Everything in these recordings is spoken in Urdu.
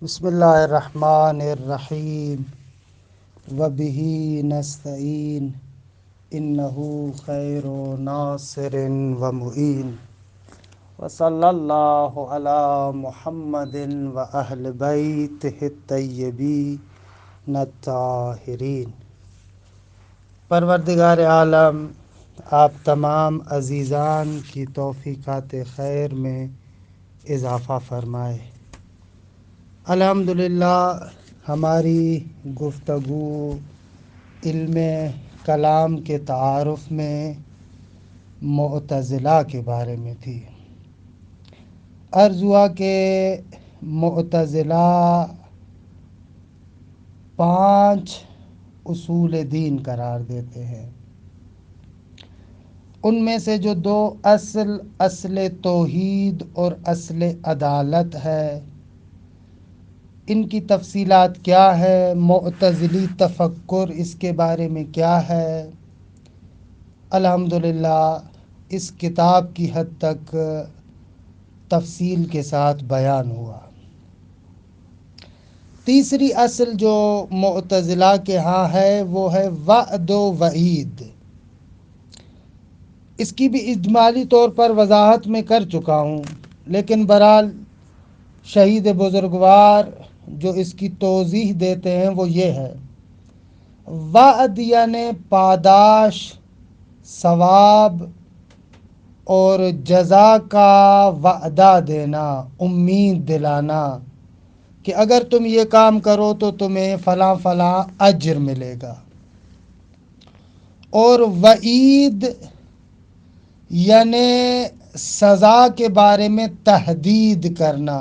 بسم اللہ الرحمن الرحیم وبہ نستعین انہ خیر ناصر و معین وصلی اللہ علی محمد و اہل بیتہ الطیبین الطاہرین۔ پروردگار عالم آپ تمام عزیزان کی توفیقات خیر میں اضافہ فرمائے۔ الحمدللہ ہماری گفتگو علم کلام کے تعارف میں معتزلہ کے بارے میں تھی۔ عرض ہوا کہ معتزلہ 5 اصول دین قرار دیتے ہیں۔ ان میں سے جو 2 اصل توحید اور اصل عدالت ہے، ان کی تفصیلات کیا ہے، معتزلی تفکر اس کے بارے میں کیا ہے، الحمدللہ اس کتاب کی حد تک تفصیل کے ساتھ بیان ہوا۔ تیسری اصل جو معتزلہ کے ہاں ہے وہ ہے وعد و وعید۔ اس کی بھی اجمالی طور پر وضاحت میں کر چکا ہوں، لیکن بہرحال شہید بزرگوار جو اس کی توضیح دیتے ہیں وہ یہ ہے: وعد یعنی پاداش، ثواب اور جزا کا وعدہ دینا، امید دلانا کہ اگر تم یہ کام کرو تو تمہیں فلاں فلاں اجر ملے گا۔ اور وعید یعنی سزا کے بارے میں تحدید کرنا،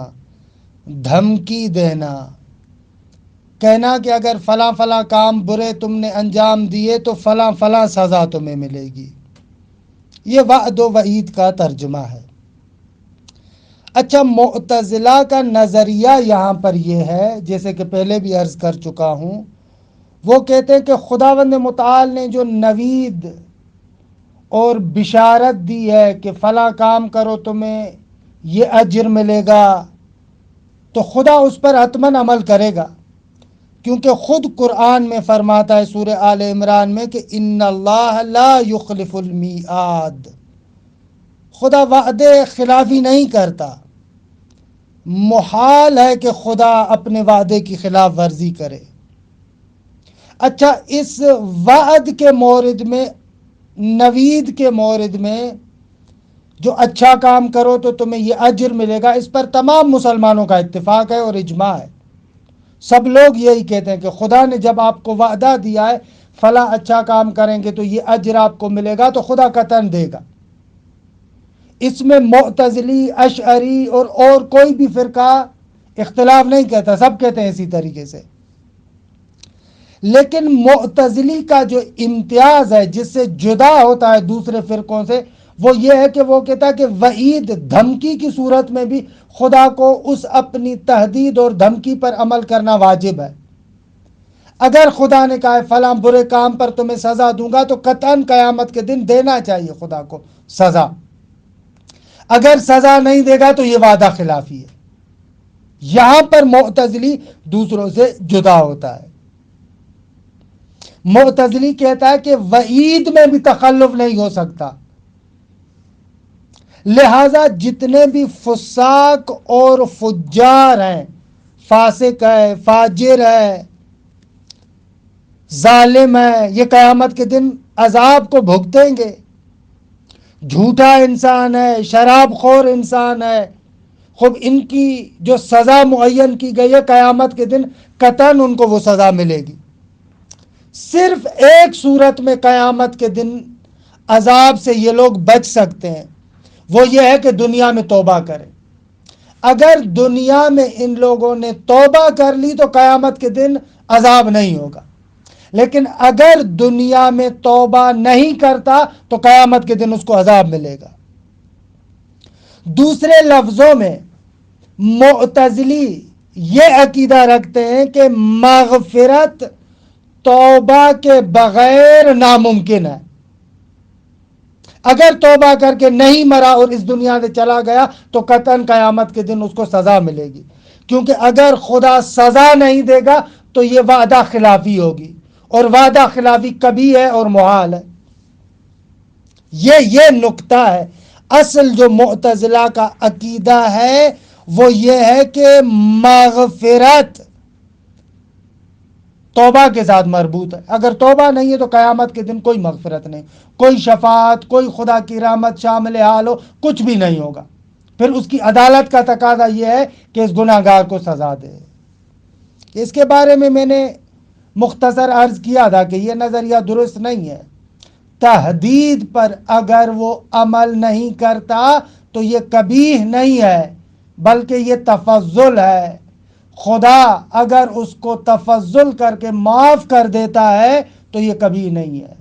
دھمکی دینا، کہنا کہ اگر فلاں فلاں کام برے تم نے انجام دیے تو فلاں فلاں سزا تمہیں ملے گی۔ یہ وعد و وعید کا ترجمہ ہے۔ اچھا، معتزلہ کا نظریہ یہاں پر یہ ہے، جیسے کہ پہلے بھی عرض کر چکا ہوں، وہ کہتے ہیں کہ خداوند متعال نے جو نوید اور بشارت دی ہے کہ فلاں کام کرو تمہیں یہ اجر ملے گا، تو خدا اس پر حتماً عمل کرے گا، کیونکہ خود قرآن میں فرماتا ہے سورہ آل عمران میں کہ ان اللہ لا یخلف المیعاد، خدا وعدے خلافی نہیں کرتا۔ محال ہے کہ خدا اپنے وعدے کی خلاف ورزی کرے۔ اچھا، اس وعد کے مورد میں، نوید کے مورد میں، جو اچھا کام کرو تو تمہیں یہ اجر ملے گا، اس پر تمام مسلمانوں کا اتفاق ہے اور اجماع ہے۔ سب لوگ یہی کہتے ہیں کہ خدا نے جب آپ کو وعدہ دیا ہے فلاں اچھا کام کریں گے تو یہ اجر آپ کو ملے گا، تو خدا قطعاً دے گا۔ اس میں معتزلی، اشعری اور کوئی بھی فرقہ اختلاف نہیں کہتا، سب کہتے ہیں اسی طریقے سے۔ لیکن معتزلی کا جو امتیاز ہے، جس سے جدا ہوتا ہے دوسرے فرقوں سے، وہ یہ ہے کہ وہ کہتا ہے کہ وعید، دھمکی کی صورت میں بھی خدا کو اس اپنی تہدید اور دھمکی پر عمل کرنا واجب ہے۔ اگر خدا نے کہا ہے فلاں برے کام پر تمہیں سزا دوں گا تو قطعاً قیامت کے دن دینا چاہیے خدا کو سزا۔ اگر سزا نہیں دے گا تو یہ وعدہ خلافی ہے۔ یہاں پر معتزلی دوسروں سے جدا ہوتا ہے۔ معتزلی کہتا ہے کہ وعید میں بھی تخلف نہیں ہو سکتا، لہذا جتنے بھی فساق اور فجار ہیں، فاسق ہے، فاجر ہے، ظالم ہے، یہ قیامت کے دن عذاب کو بھگتیں گے۔ جھوٹا انسان ہے، شراب خور انسان ہے، خوب ان کی جو سزا معین کی گئی ہے قیامت کے دن قطعاً ان کو وہ سزا ملے گی۔ صرف ایک صورت میں قیامت کے دن عذاب سے یہ لوگ بچ سکتے ہیں، وہ یہ ہے کہ دنیا میں توبہ کریں۔ اگر دنیا میں ان لوگوں نے توبہ کر لی تو قیامت کے دن عذاب نہیں ہوگا، لیکن اگر دنیا میں توبہ نہیں کرتا تو قیامت کے دن اس کو عذاب ملے گا۔ دوسرے لفظوں میں معتزلی یہ عقیدہ رکھتے ہیں کہ مغفرت توبہ کے بغیر ناممکن ہے۔ اگر توبہ کر کے نہیں مرا اور اس دنیا سے چلا گیا تو قطعاً قیامت کے دن اس کو سزا ملے گی، کیونکہ اگر خدا سزا نہیں دے گا تو یہ وعدہ خلافی ہوگی، اور وعدہ خلافی کبھی ہے اور محال ہے۔ یہ نقطہ ہے۔ اصل جو معتزلہ کا عقیدہ ہے وہ یہ ہے کہ مغفرت توبہ کے ساتھ مربوط ہے۔ اگر توبہ نہیں ہے تو قیامت کے دن کوئی مغفرت نہیں، کوئی شفاعت، کوئی خدا کی رحمت شامل حال ہو، کچھ بھی نہیں ہوگا۔ پھر اس کی عدالت کا تقاضا یہ ہے کہ اس گناہ گار کو سزا دے۔ اس کے بارے میں نے مختصر عرض کیا تھا کہ یہ نظریہ درست نہیں ہے۔ تحدید پر اگر وہ عمل نہیں کرتا تو یہ قبیح نہیں ہے، بلکہ یہ تفضل ہے۔ خدا اگر اس کو تفضل کر کے معاف کر دیتا ہے تو یہ کبھی نہیں ہے،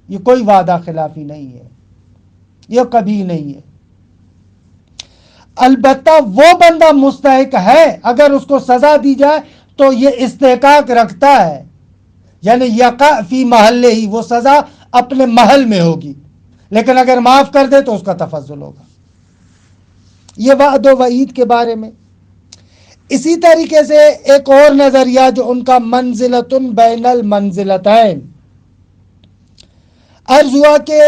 یہ کوئی وعدہ خلافی نہیں ہے، یہ کبھی نہیں ہے۔ البتہ وہ بندہ مستحق ہے، اگر اس کو سزا دی جائے تو یہ استحقاق رکھتا ہے، یعنی یقع فی محلہ ہی، وہ سزا اپنے محل میں ہوگی، لیکن اگر معاف کر دے تو اس کا تفضل ہوگا۔ یہ وعد و وعید کے بارے میں۔ اسی طریقے سے ایک اور نظریہ جو ان کا منزلۃ بین المنزلتین، عرض ہوا کہ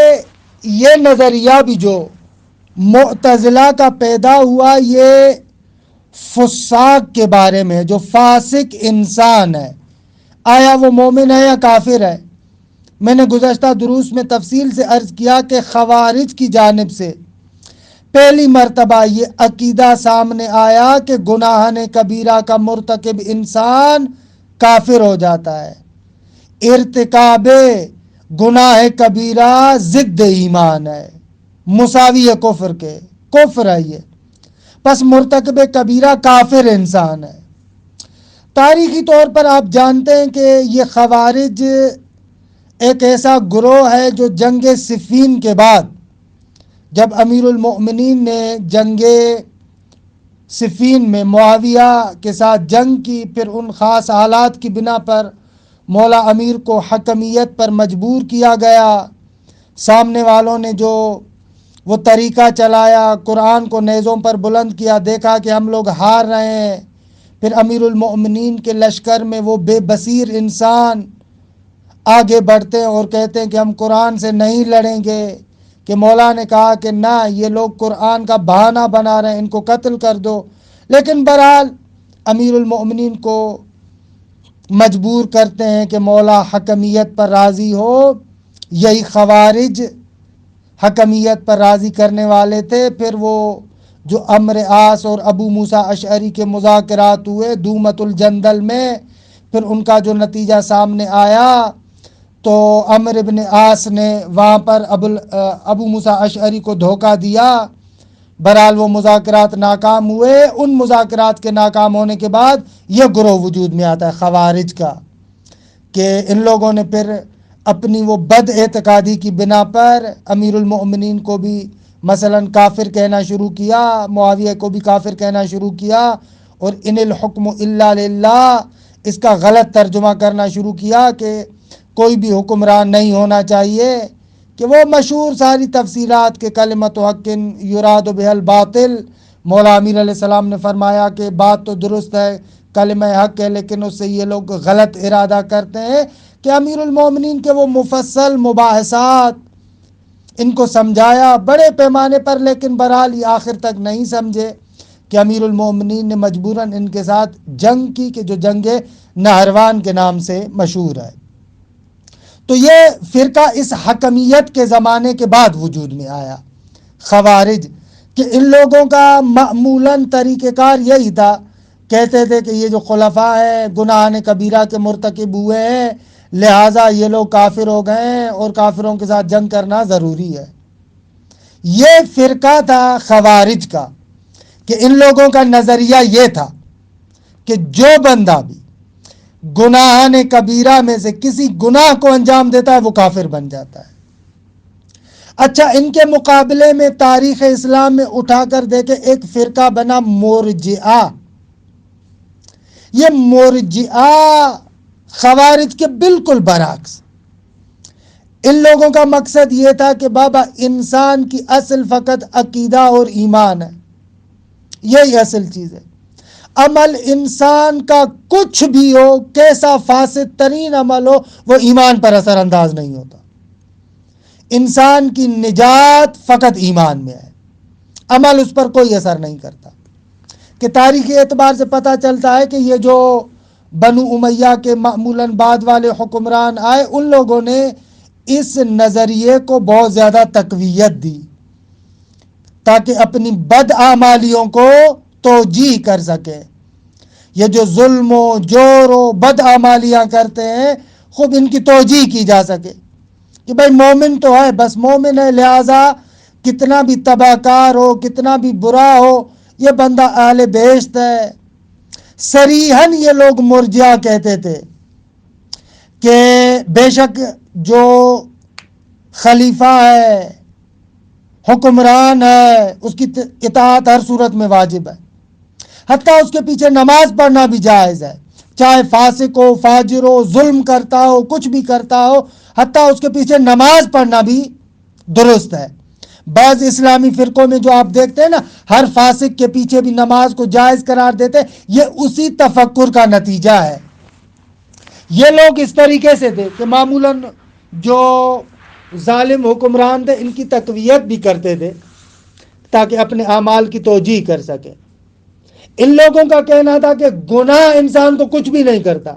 یہ نظریہ بھی جو معتزلہ کا پیدا ہوا یہ فساق کے بارے میں، جو فاسق انسان ہے، آیا وہ مومن ہے یا کافر ہے۔ میں نے گزشتہ دروس میں تفصیل سے عرض کیا کہ خوارج کی جانب سے پہلی مرتبہ یہ عقیدہ سامنے آیا کہ گناہ کبیرہ کا مرتکب انسان کافر ہو جاتا ہے۔ ارتکاب گناہ کبیرہ ضد ایمان ہے، مساوی ہے کفر کے، کفر ہے یہ، پس مرتکب کبیرہ کافر انسان ہے۔ تاریخی طور پر آپ جانتے ہیں کہ یہ خوارج ایک ایسا گروہ ہے جو جنگ صفین کے بعد جب امیر المؤمنین نے جنگ صفین میں معاویہ کے ساتھ جنگ کی، پھر ان خاص حالات کی بنا پر مولا امیر کو حکمیت پر مجبور کیا گیا، سامنے والوں نے جو وہ طریقہ چلایا، قرآن کو نیزوں پر بلند کیا، دیکھا کہ ہم لوگ ہار رہے ہیں، پھر امیر المؤمنین کے لشکر میں وہ بے بصیر انسان آگے بڑھتے ہیں اور کہتے ہیں کہ ہم قرآن سے نہیں لڑیں گے، کہ مولا نے کہا کہ نہ، یہ لوگ قرآن کا بہانہ بنا رہے ہیں، ان کو قتل کر دو۔ لیکن بہرحال امیر المؤمنین کو مجبور کرتے ہیں کہ مولا حکمیت پر راضی ہو۔ یہی خوارج حکمیت پر راضی کرنے والے تھے۔ پھر وہ جو عمرو عاص اور ابو موسیٰ اشعری کے مذاکرات ہوئے دومت الجندل میں، پھر ان کا جو نتیجہ سامنے آیا تو عمرو بن عاص نے وہاں پر ابو موسیٰ اشعری کو دھوکہ دیا۔ بہرحال وہ مذاکرات ناکام ہوئے۔ ان مذاکرات کے ناکام ہونے کے بعد یہ گروہ وجود میں آتا ہے خوارج کا، کہ ان لوگوں نے پھر اپنی وہ بد اعتقادی کی بنا پر امیر المؤمنین کو بھی مثلا کافر کہنا شروع کیا، معاویہ کو بھی کافر کہنا شروع کیا، اور ان الحکم الا للہ اس کا غلط ترجمہ کرنا شروع کیا کہ کوئی بھی حکمران نہیں ہونا چاہیے، کہ وہ مشہور ساری تفصیلات کے کلمۃ حق یراد بها الباطل، مولا امیر علیہ السلام نے فرمایا کہ بات تو درست ہے، کلمہ حق ہے، لیکن اس سے یہ لوگ غلط ارادہ کرتے ہیں، کہ امیر المومنین کے وہ مفصل مباحثات ان کو سمجھایا بڑے پیمانے پر، لیکن بہرحال یہ آخر تک نہیں سمجھے، کہ امیر المومنین نے مجبوراً ان کے ساتھ جنگ کی، کہ جو جنگ نہروان کے نام سے مشہور ہے۔ تو یہ فرقہ اس حکمیت کے زمانے کے بعد وجود میں آیا، خوارج، کہ ان لوگوں کا معمولاً طریقہ کار یہی تھا، کہتے تھے کہ یہ جو خلفاء ہیں گناہ کبیرہ کے مرتکب ہوئے ہیں، لہٰذا یہ لوگ کافر ہو گئے ہیں اور کافروں کے ساتھ جنگ کرنا ضروری ہے۔ یہ فرقہ تھا خوارج کا، کہ ان لوگوں کا نظریہ یہ تھا کہ جو بندہ بھی گناہ کبیرہ میں سے کسی گناہ کو انجام دیتا ہے وہ کافر بن جاتا ہے۔ اچھا، ان کے مقابلے میں تاریخ اسلام میں اٹھا کر دیکھیں، ایک فرقہ بنا مرجئہ۔ یہ مرجئہ خوارج کے بالکل برعکس، ان لوگوں کا مقصد یہ تھا کہ بابا انسان کی اصل فقط عقیدہ اور ایمان ہے، یہی اصل چیز ہے۔ عمل انسان کا کچھ بھی ہو، کیسا فاسد ترین عمل ہو، وہ ایمان پر اثر انداز نہیں ہوتا۔ انسان کی نجات فقط ایمان میں ہے، عمل اس پر کوئی اثر نہیں کرتا۔ کہ تاریخی اعتبار سے پتہ چلتا ہے کہ یہ جو بنو امیہ کے معمولاً بعد والے حکمران آئے، ان لوگوں نے اس نظریے کو بہت زیادہ تقویت دی تاکہ اپنی بدعمالیوں کو توجیہ کر سکے۔ یہ جو ظلم و جور و بدعمالیاں کرتے ہیں، خوب ان کی توجیہ کی جا سکے کہ بھائی مومن تو ہے، بس مومن ہے، لہٰذا کتنا بھی تباہ کار ہو، کتنا بھی برا ہو، یہ بندہ اہل بہشت ہے۔ صریحاً یہ لوگ مرجئہ کہتے تھے کہ بے شک جو خلیفہ ہے، حکمران ہے، اس کی اطاعت ہر صورت میں واجب ہے، حتیٰ اس کے پیچھے نماز پڑھنا بھی جائز ہے، چاہے فاسق ہو، فاجر ہو، ظلم کرتا ہو، کچھ بھی کرتا ہو، حتیٰ اس کے پیچھے نماز پڑھنا بھی درست ہے۔ بعض اسلامی فرقوں میں جو آپ دیکھتے ہیں نا، ہر فاسق کے پیچھے بھی نماز کو جائز قرار دیتے، یہ اسی تفکر کا نتیجہ ہے۔ یہ لوگ اس طریقے سے تھے کہ معمولاً جو ظالم حکمران تھے ان کی تقویت بھی کرتے تھے تاکہ اپنے اعمال کی توجیہ کر سکے۔ ان لوگوں کا کہنا تھا کہ گناہ انسان کو کچھ بھی نہیں کرتا،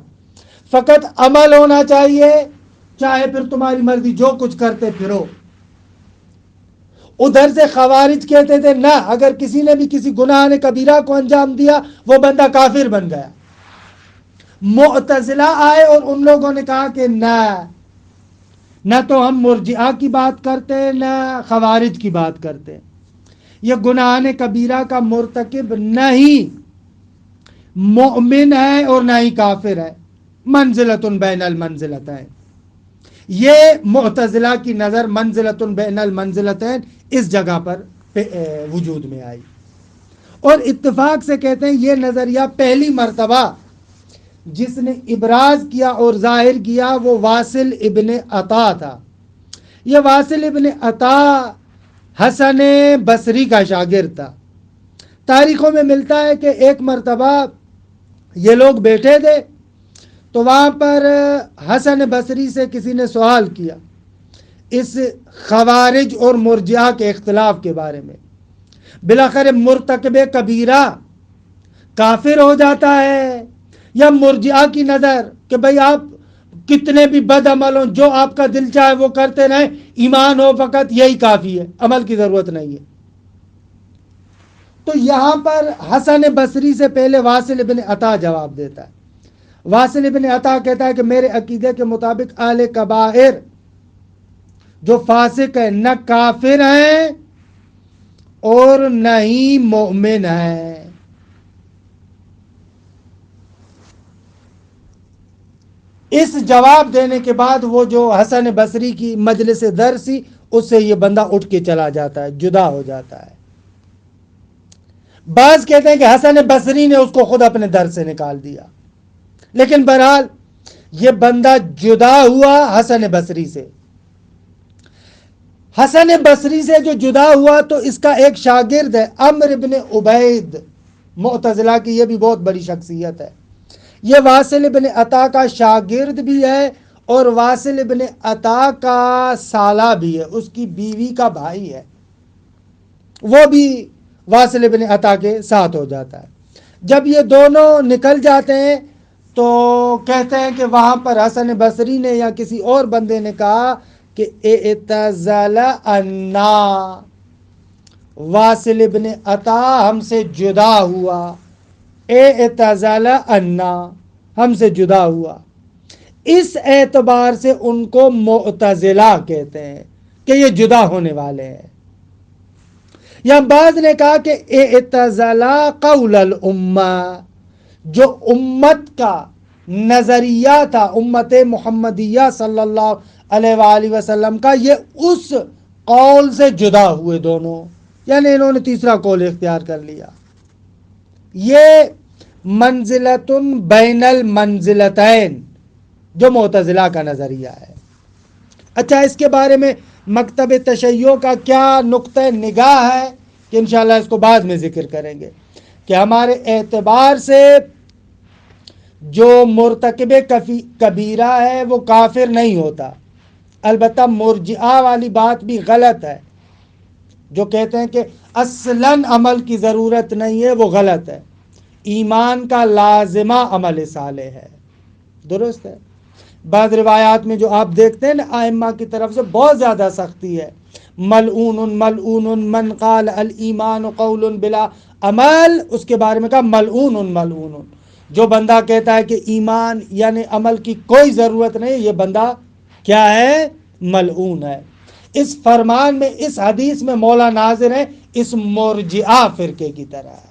فقط عمل ہونا چاہیے، چاہے پھر تمہاری مرضی جو کچھ کرتے پھرو۔ ادھر سے خوارج کہتے تھے نہ، اگر کسی نے بھی کسی گناہ نے کبیرہ کو انجام دیا، وہ بندہ کافر بن گیا۔ معتزلہ آئے اور ان لوگوں نے کہا کہ نہ تو ہم مرجئہ کی بات کرتے، نہ خوارج کی بات کرتے، یہ گناہ کبیرہ کا مرتکب نہیں مؤمن ہے اور نہ ہی کافر ہے، منزلۃ بین المنزلتین۔ یہ معتزلہ کی نظر منزلۃ بین المنزلتین اس جگہ پر وجود میں آئی، اور اتفاق سے کہتے ہیں یہ نظریہ پہلی مرتبہ جس نے ابراز کیا اور ظاہر کیا وہ واصل ابن عطا تھا۔ یہ واصل ابن عطا حسن بصری کا شاگرد تھا۔ تاریخوں میں ملتا ہے کہ ایک مرتبہ یہ لوگ بیٹھے تھے تو وہاں پر حسن بصری سے کسی نے سوال کیا اس خوارج اور مرجئہ کے اختلاف کے بارے میں۔ بالآخر مرتکب کبیرہ کافر ہو جاتا ہے یا مرجئہ کی نظر کہ بھئی آپ کتنے بھی بد عمل ہوں، جو آپ کا دل چاہے وہ کرتے رہیں، ایمان ہو فقط یہی کافی ہے، عمل کی ضرورت نہیں ہے۔ تو یہاں پر حسن بصری سے پہلے واصل ابن عطا جواب دیتا ہے۔ واصل ابن عطا کہتا ہے کہ میرے عقیدے کے مطابق اہل کبائر جو فاسق ہیں نہ کافر ہیں اور نہ ہی مومن ہیں۔ اس جواب دینے کے بعد وہ جو حسن بصری کی مجلس درسی، اس سے یہ بندہ اٹھ کے چلا جاتا ہے، جدا ہو جاتا ہے۔ بعض کہتے ہیں کہ حسن بصری نے اس کو خود اپنے در سے نکال دیا، لیکن بہرحال یہ بندہ جدا ہوا حسن بصری سے۔ حسن بصری سے جو جدا ہوا تو اس کا ایک شاگرد ہے عمرو بن عبید، معتزلہ کی یہ بھی بہت بڑی شخصیت ہے۔ یہ واصل ابن عطا کا شاگرد بھی ہے اور واصل ابن عطا کا سالہ بھی ہے، اس کی بیوی کا بھائی ہے، وہ بھی واصل ابن عطا کے ساتھ ہو جاتا ہے۔ جب یہ دونوں نکل جاتے ہیں تو کہتے ہیں کہ وہاں پر حسن بصری نے یا کسی اور بندے نے کہا کہ اعتزل عنا، واصل ابن عطا ہم سے جدا ہوا، اعتزل عنا ہم سے جدا ہوا۔ اس اعتبار سے ان کو معتزلہ کہتے ہیں کہ یہ جدا ہونے والے ہیں۔ یا بعض نے کہا کہ اعتزل قول الامہ، جو امت کا نظریہ تھا، امت محمدیہ صلی اللہ علیہ وآلہ وسلم کا، یہ اس قول سے جدا ہوئے دونوں، یعنی انہوں نے تیسرا قول اختیار کر لیا۔ یہ منزلۃ بین المنزلتین جو معتزلہ کا نظریہ ہے۔ اچھا، اس کے بارے میں مکتب تشیع کا کیا نقطہ نگاہ ہے کہ انشاءاللہ اس کو بعد میں ذکر کریں گے، کہ کہ ہمارے اعتبار سے جو مرتکب کبیرہ ہے وہ کافر نہیں ہوتا. البتہ مرجئہ والی بات بھی غلط ہے، جو کہتے ہیں کہ اصلاً عمل کی ضرورت نہیں ہے، وہ غلط ہے. ایمان کا لازمہ عمل صالح ہے، درست ہے. بعض روایات میں جو آپ دیکھتے ہیں نا ائمہ کی طرف سے بہت زیادہ سختی ہے، ملعون ملعون من قال الایمان قول بلا عمل، اس کے بارے میں کہا ملعون ملعون، جو بندہ کہتا ہے کہ ایمان یعنی عمل کی کوئی ضرورت نہیں، یہ بندہ کیا ہے؟ ملعون ہے. اس فرمان میں، اس حدیث میں مولا ناظر ہے اس مرجئہ فرقے کی طرح ہے.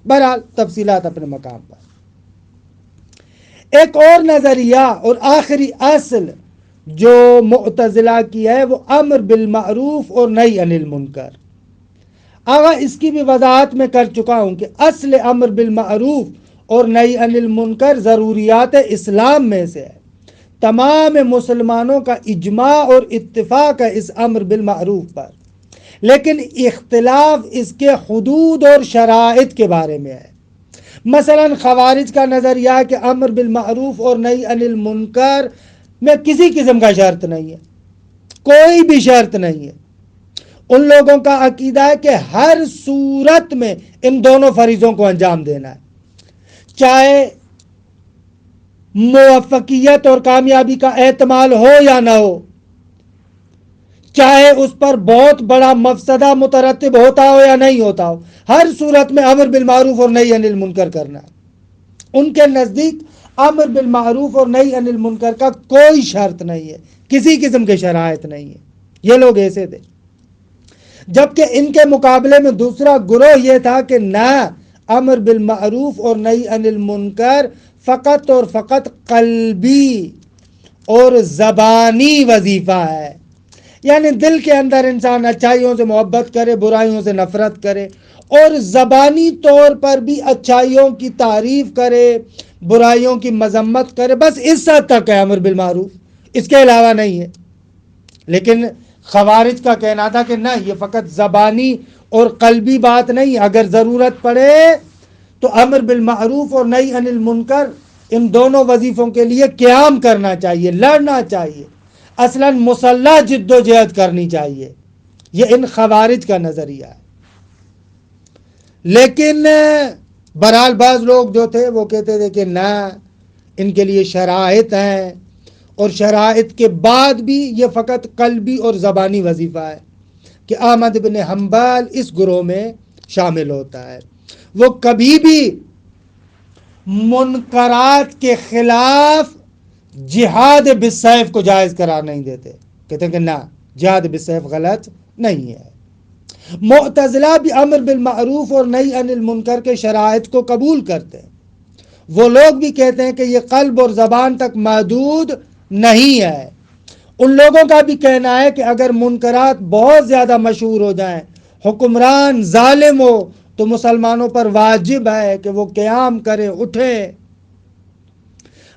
بہرحال تفصیلات اپنے مقام پر. ایک اور نظریہ اور آخری اصل جو معتزلہ کی ہے وہ امر بالمعروف اور نہی عن المنکر. آگا اس کی بھی وضاحت میں کر چکا ہوں کہ اصل امر بالمعروف اور نہی عن المنکر ضروریات اسلام میں سے ہے. تمام مسلمانوں کا اجماع اور اتفاق ہے اس امر بالمعروف پر، لیکن اختلاف اس کے حدود اور شرائط کے بارے میں ہے. مثلا خوارج کا نظریہ ہے کہ امر بالمعروف اور نہی عن المنکر میں کسی قسم کا شرط نہیں ہے، کوئی بھی شرط نہیں ہے. ان لوگوں کا عقیدہ ہے کہ ہر صورت میں ان دونوں فریضوں کو انجام دینا ہے، چاہے موفقیت اور کامیابی کا احتمال ہو یا نہ ہو، چاہے اس پر بہت بڑا مفسدہ مترتب ہوتا ہو یا نہیں ہوتا ہو، ہر صورت میں امر بالمعروف اور نہی عن المنکر کرنا ہے. ان کے نزدیک امر بالمعروف اور نہی عن المنکر کا کوئی شرط نہیں ہے، کسی قسم کے شرائط نہیں ہے. یہ لوگ ایسے تھے. جبکہ ان کے مقابلے میں دوسرا گروہ یہ تھا کہ نہ، امر بالمعروف اور نہی عن المنکر فقط اور فقط قلبی اور زبانی وظیفہ ہے. یعنی دل کے اندر انسان اچھائیوں سے محبت کرے، برائیوں سے نفرت کرے، اور زبانی طور پر بھی اچھائیوں کی تعریف کرے، برائیوں کی مذمت کرے، بس اس حد تک ہے امر بالمعروف، اس کے علاوہ نہیں ہے. لیکن خوارج کا کہنا تھا کہ نہ، یہ فقط زبانی اور قلبی بات نہیں، اگر ضرورت پڑے تو امر بالمعروف اور نہی عن المنکر ان دونوں وظیفوں کے لیے قیام کرنا چاہیے، لڑنا چاہیے، اصلاً مسلح جد و جہد کرنی چاہیے. یہ ان خوارج کا نظریہ ہے. لیکن بہرحال بعض لوگ جو تھے وہ کہتے تھے کہ نہ، ان کے لیے شرائط ہیں، اور شرائط کے بعد بھی یہ فقط قلبی اور زبانی وظیفہ ہے. کہ احمد بن حنبل اس گروہ میں شامل ہوتا ہے. وہ کبھی بھی منکرات کے خلاف جہاد بالسیف کو جائز قرار نہیں دیتے، کہتے ہیں کہ نہ، جہاد بالسیف غلط نہیں ہے. معتزلہ بھی امر بالمعروف اور نہی عن المنکر کے شرائط کو قبول کرتے ہیں. وہ لوگ بھی کہتے ہیں کہ یہ قلب اور زبان تک محدود نہیں ہے. ان لوگوں کا بھی کہنا ہے کہ اگر منکرات بہت زیادہ مشہور ہو جائیں، حکمران ظالم ہو، تو مسلمانوں پر واجب ہے کہ وہ قیام کرے، اٹھے.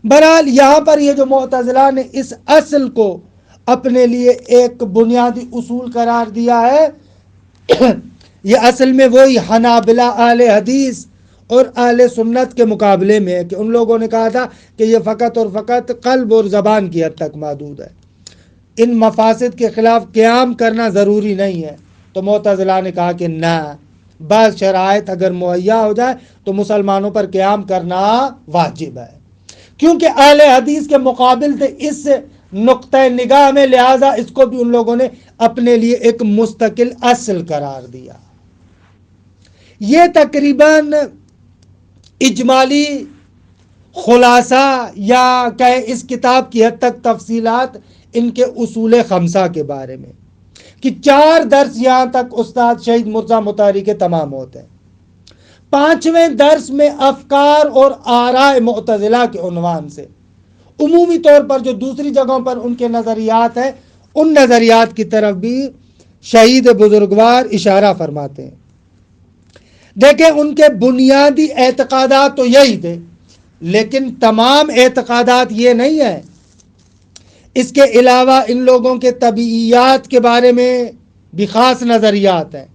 بہرحال یہاں پر یہ جو معتزلہ نے اس اصل کو اپنے لیے ایک بنیادی اصول قرار دیا ہے، یہ اصل میں وہی حنابلہ اہل حدیث اور اہل سنت کے مقابلے میں ہے کہ ان لوگوں نے کہا تھا کہ یہ فقط اور فقط قلب اور زبان کی حد تک محدود ہے، ان مفاسد کے خلاف قیام کرنا ضروری نہیں ہے. تو معتزلہ نے کہا کہ نہ، بعض شرائط اگر مہیا ہو جائے تو مسلمانوں پر قیام کرنا واجب ہے. کیونکہ اہل حدیث کے مقابل تھے اس نقطۂ نگاہ میں، لہٰذا اس کو بھی ان لوگوں نے اپنے لیے ایک مستقل اصل قرار دیا. یہ تقریباً اجمالی خلاصہ یا کہیں اس کتاب کی حد تک تفصیلات ان کے اصول خمسہ کے بارے میں، کہ 4 درس یہاں تک استاد شہید مرزا مطہری کے تمام ہوتے ہیں. 5ویں درس میں افکار اور آراء معتزلہ کے عنوان سے عمومی طور پر جو دوسری جگہوں پر ان کے نظریات ہیں، ان نظریات کی طرف بھی شہید بزرگوار اشارہ فرماتے ہیں. دیکھیں ان کے بنیادی اعتقادات تو یہی تھے، لیکن تمام اعتقادات یہ نہیں ہے. اس کے علاوہ ان لوگوں کے طبیعیات کے بارے میں بھی خاص نظریات ہیں،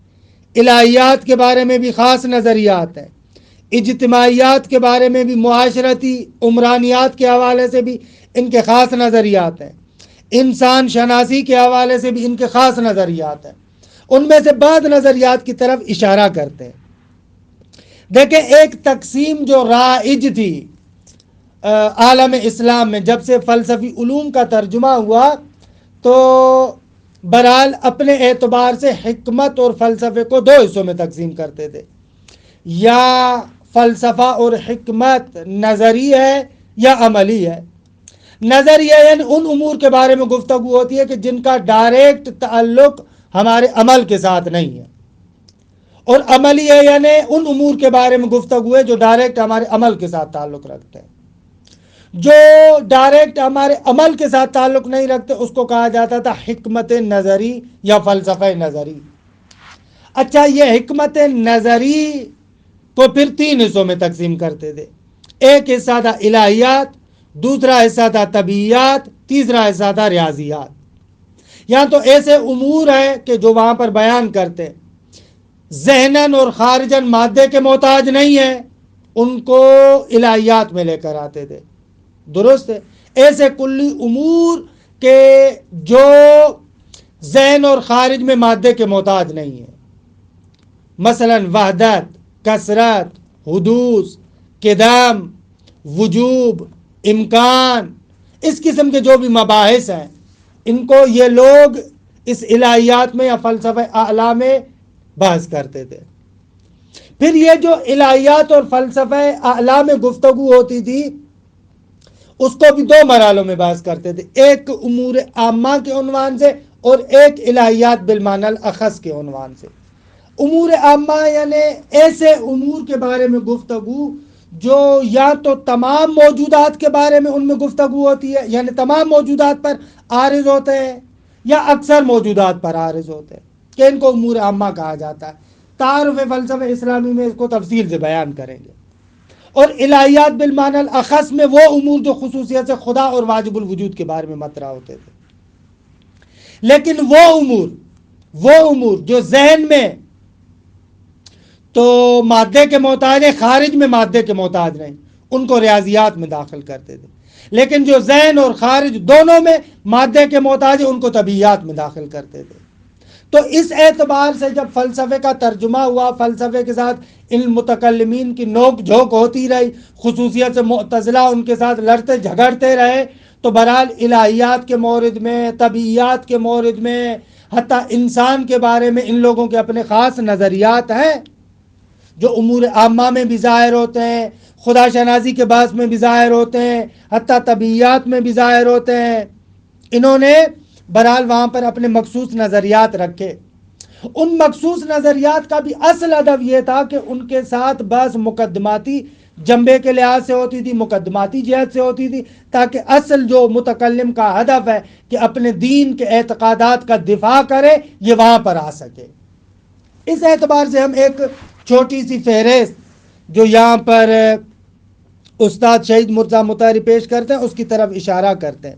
الہیات کے بارے میں بھی خاص نظریات ہیں، اجتماعیات کے بارے میں بھی، معاشرتی عمرانیات کے حوالے سے بھی ان کے خاص نظریات ہیں، انسان شناسی کے حوالے سے بھی ان کے خاص نظریات ہیں۔ ان میں سے بعض نظریات کی طرف اشارہ کرتے ہیں۔ دیکھیں، ایک تقسیم جو رائج تھی عالم اسلام میں، جب سے فلسفی علوم کا ترجمہ ہوا تو بہرحال اپنے اعتبار سے حکمت اور فلسفے کو دو حصوں میں تقسیم کرتے تھے، یا فلسفہ اور حکمت نظری ہے یا عملی ہے۔ نظریہ یعنی ان امور کے بارے میں گفتگو ہوتی ہے کہ جن کا ڈائریکٹ تعلق ہمارے عمل کے ساتھ نہیں ہے، اور عملی ہے یعنی ان امور کے بارے میں گفتگو ہے جو ڈائریکٹ ہمارے عمل کے ساتھ تعلق رکھتے ہیں۔ جو ڈائریکٹ ہمارے عمل کے ساتھ تعلق نہیں رکھتے اس کو کہا جاتا تھا حکمت نظری یا فلسفہ نظری۔ اچھا، یہ حکمت نظری کو پھر تین حصوں میں تقسیم کرتے تھے۔ ایک حصہ تھا الہیات، دوسرا حصہ تھا طبیعیات، تیسرا حصہ تھا ریاضیات۔ یہاں تو ایسے امور ہیں کہ جو وہاں پر بیان کرتے ذہناً اور خارجاً مادے کے محتاج نہیں ہیں، ان کو الہیات میں لے کر آتے تھے۔ درست ہے، ایسے کلی امور کے جو ذہن اور خارج میں مادے کے محتاج نہیں ہیں، مثلا وحدت، کثرت، حدوث، قدم، وجوب، امکان، اس قسم کے جو بھی مباحث ہیں، ان کو یہ لوگ اس الہیات میں یا فلسفہ اعلیٰ میں بحث کرتے تھے۔ پھر یہ جو الہیات اور فلسفہ اعلیٰ میں گفتگو ہوتی تھی اس کو بھی دو مرحلوں میں بحث کرتے تھے، ایک امور عامہ کے عنوان سے اور ایک الہیات بالمعنی الاخص کے عنوان سے۔ امور عامہ یعنی ایسے امور کے بارے میں گفتگو جو یا تو تمام موجودات کے بارے میں ان میں گفتگو ہوتی ہے، یعنی تمام موجودات پر عارض ہوتے ہیں، یا اکثر موجودات پر عارض ہوتے ہیں، کہ ان کو امور عامہ کہا جاتا ہے۔ تعارف فلسفہ اسلامی میں اس کو تفصیل سے بیان کریں گے۔ اور الہیات بالمعنی الاخص میں وہ امور جو خصوصیت سے خدا اور واجب الوجود کے بارے میں مطرح ہوتے تھے۔ لیکن وہ امور جو ذہن میں تو مادے کے محتاج ہیں، خارج میں مادے کے محتاج نہیں، ان کو ریاضیات میں داخل کرتے تھے۔ لیکن جو ذہن اور خارج دونوں میں مادے کے محتاج ہیں، ان کو طبیعیات میں داخل کرتے تھے۔ تو اس اعتبار سے جب فلسفے کا ترجمہ ہوا، فلسفے کے ساتھ ان متکلمین کی نوک جھوک ہوتی رہی، خصوصیت سے معتزلہ ان کے ساتھ لڑتے جھگڑتے رہے، تو بہرحال الہیات کے مورد میں، طبیعیات کے مورد میں، حتیٰ انسان کے بارے میں ان لوگوں کے اپنے خاص نظریات ہیں جو امور عامہ میں بھی ظاہر ہوتے ہیں، خدا شناسی کے باعث میں بھی ظاہر ہوتے ہیں، حتیٰ طبیعیات میں بھی ظاہر ہوتے ہیں۔ انہوں نے بہرحال وہاں پر اپنے مخصوص نظریات رکھے۔ ان مخصوص نظریات کا بھی اصل ہدف یہ تھا کہ ان کے ساتھ بحث مقدماتی جنبے کے لحاظ سے ہوتی تھی، مقدماتی جہت سے ہوتی تھی، تاکہ اصل جو متکلم کا ہدف ہے کہ اپنے دین کے اعتقادات کا دفاع کرے، یہ وہاں پر آ سکے۔ اس اعتبار سے ہم ایک چھوٹی سی فہرست جو یہاں پر استاد شہید مرزا مطہری پیش کرتے ہیں اس کی طرف اشارہ کرتے ہیں۔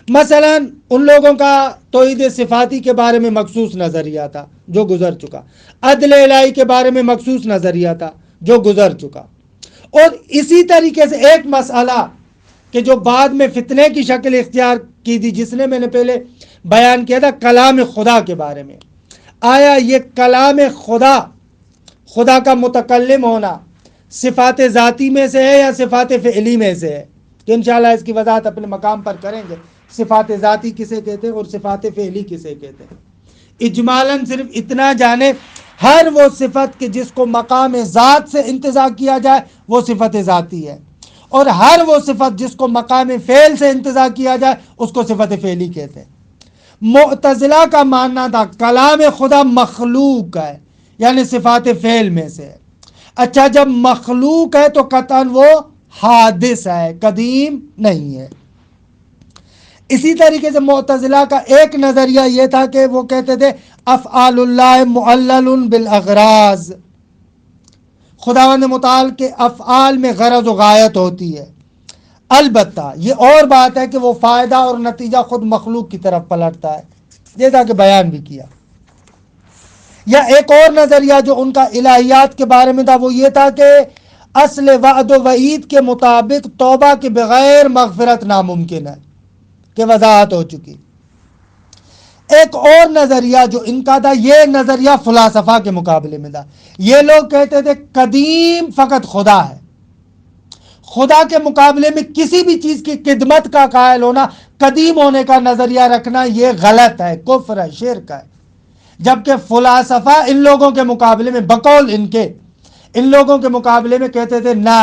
مثلا ان لوگوں کا توحید صفاتی کے بارے میں مخصوص نظریہ تھا جو گزر چکا، عدل الہی کے بارے میں مخصوص نظریہ تھا جو گزر چکا، اور اسی طریقے سے ایک مسئلہ کہ جو بعد میں فتنے کی شکل اختیار کی تھی، جس نے میں نے پہلے بیان کیا تھا، کلام خدا کے بارے میں۔ آیا یہ کلام خدا کا متکلم ہونا صفات ذاتی میں سے ہے یا صفات فعلی میں سے ہے؟ تو انشاءاللہ اس کی وضاحت اپنے مقام پر کریں گے، صفات ذاتی کسے کہتے ہیں اور صفات فعلی کسے کہتے ہیں۔ اجمالاً صرف اتنا جانے، ہر وہ صفت کہ جس کو مقام ذات سے انتزاع کیا جائے وہ صفت ذاتی ہے، اور ہر وہ صفت جس کو مقام فعل سے انتزاع کیا جائے اس کو صفت فعلی کہتے ہیں۔ معتزلہ کا ماننا تھا کلام خدا مخلوق ہے، یعنی صفات فعل میں سے ہے۔ اچھا، جب مخلوق ہے تو قطعاً وہ حادث ہے، قدیم نہیں ہے۔ اسی طریقے سے معتزلہ کا ایک نظریہ یہ تھا کہ وہ کہتے تھے افعال اللہ معلل بالاغراض، خداوند متعال کے افعال میں غرض و غایت ہوتی ہے، البتہ یہ اور بات ہے کہ وہ فائدہ اور نتیجہ خود مخلوق کی طرف پلٹتا ہے، جیسا کہ بیان بھی کیا۔ یا ایک اور نظریہ جو ان کا الہیات کے بارے میں تھا وہ یہ تھا کہ اصل وعد و وعید کے مطابق توبہ کے بغیر مغفرت ناممکن ہے کہ وضاحت ہو چکی۔ ایک اور نظریہ جو ان کا تھا، یہ نظریہ فلاسفہ کے مقابلے میں تھا۔ یہ لوگ کہتے تھے قدیم فقط خدا ہے، خدا کے مقابلے میں کسی بھی چیز کی خدمت کا قائل ہونا، قدیم ہونے کا نظریہ رکھنا، یہ غلط ہے، کفر ہے، شرک ہے۔ جبکہ فلاسفہ ان لوگوں کے مقابلے میں، بقول ان لوگوں کے مقابلے میں کہتے تھے نہ،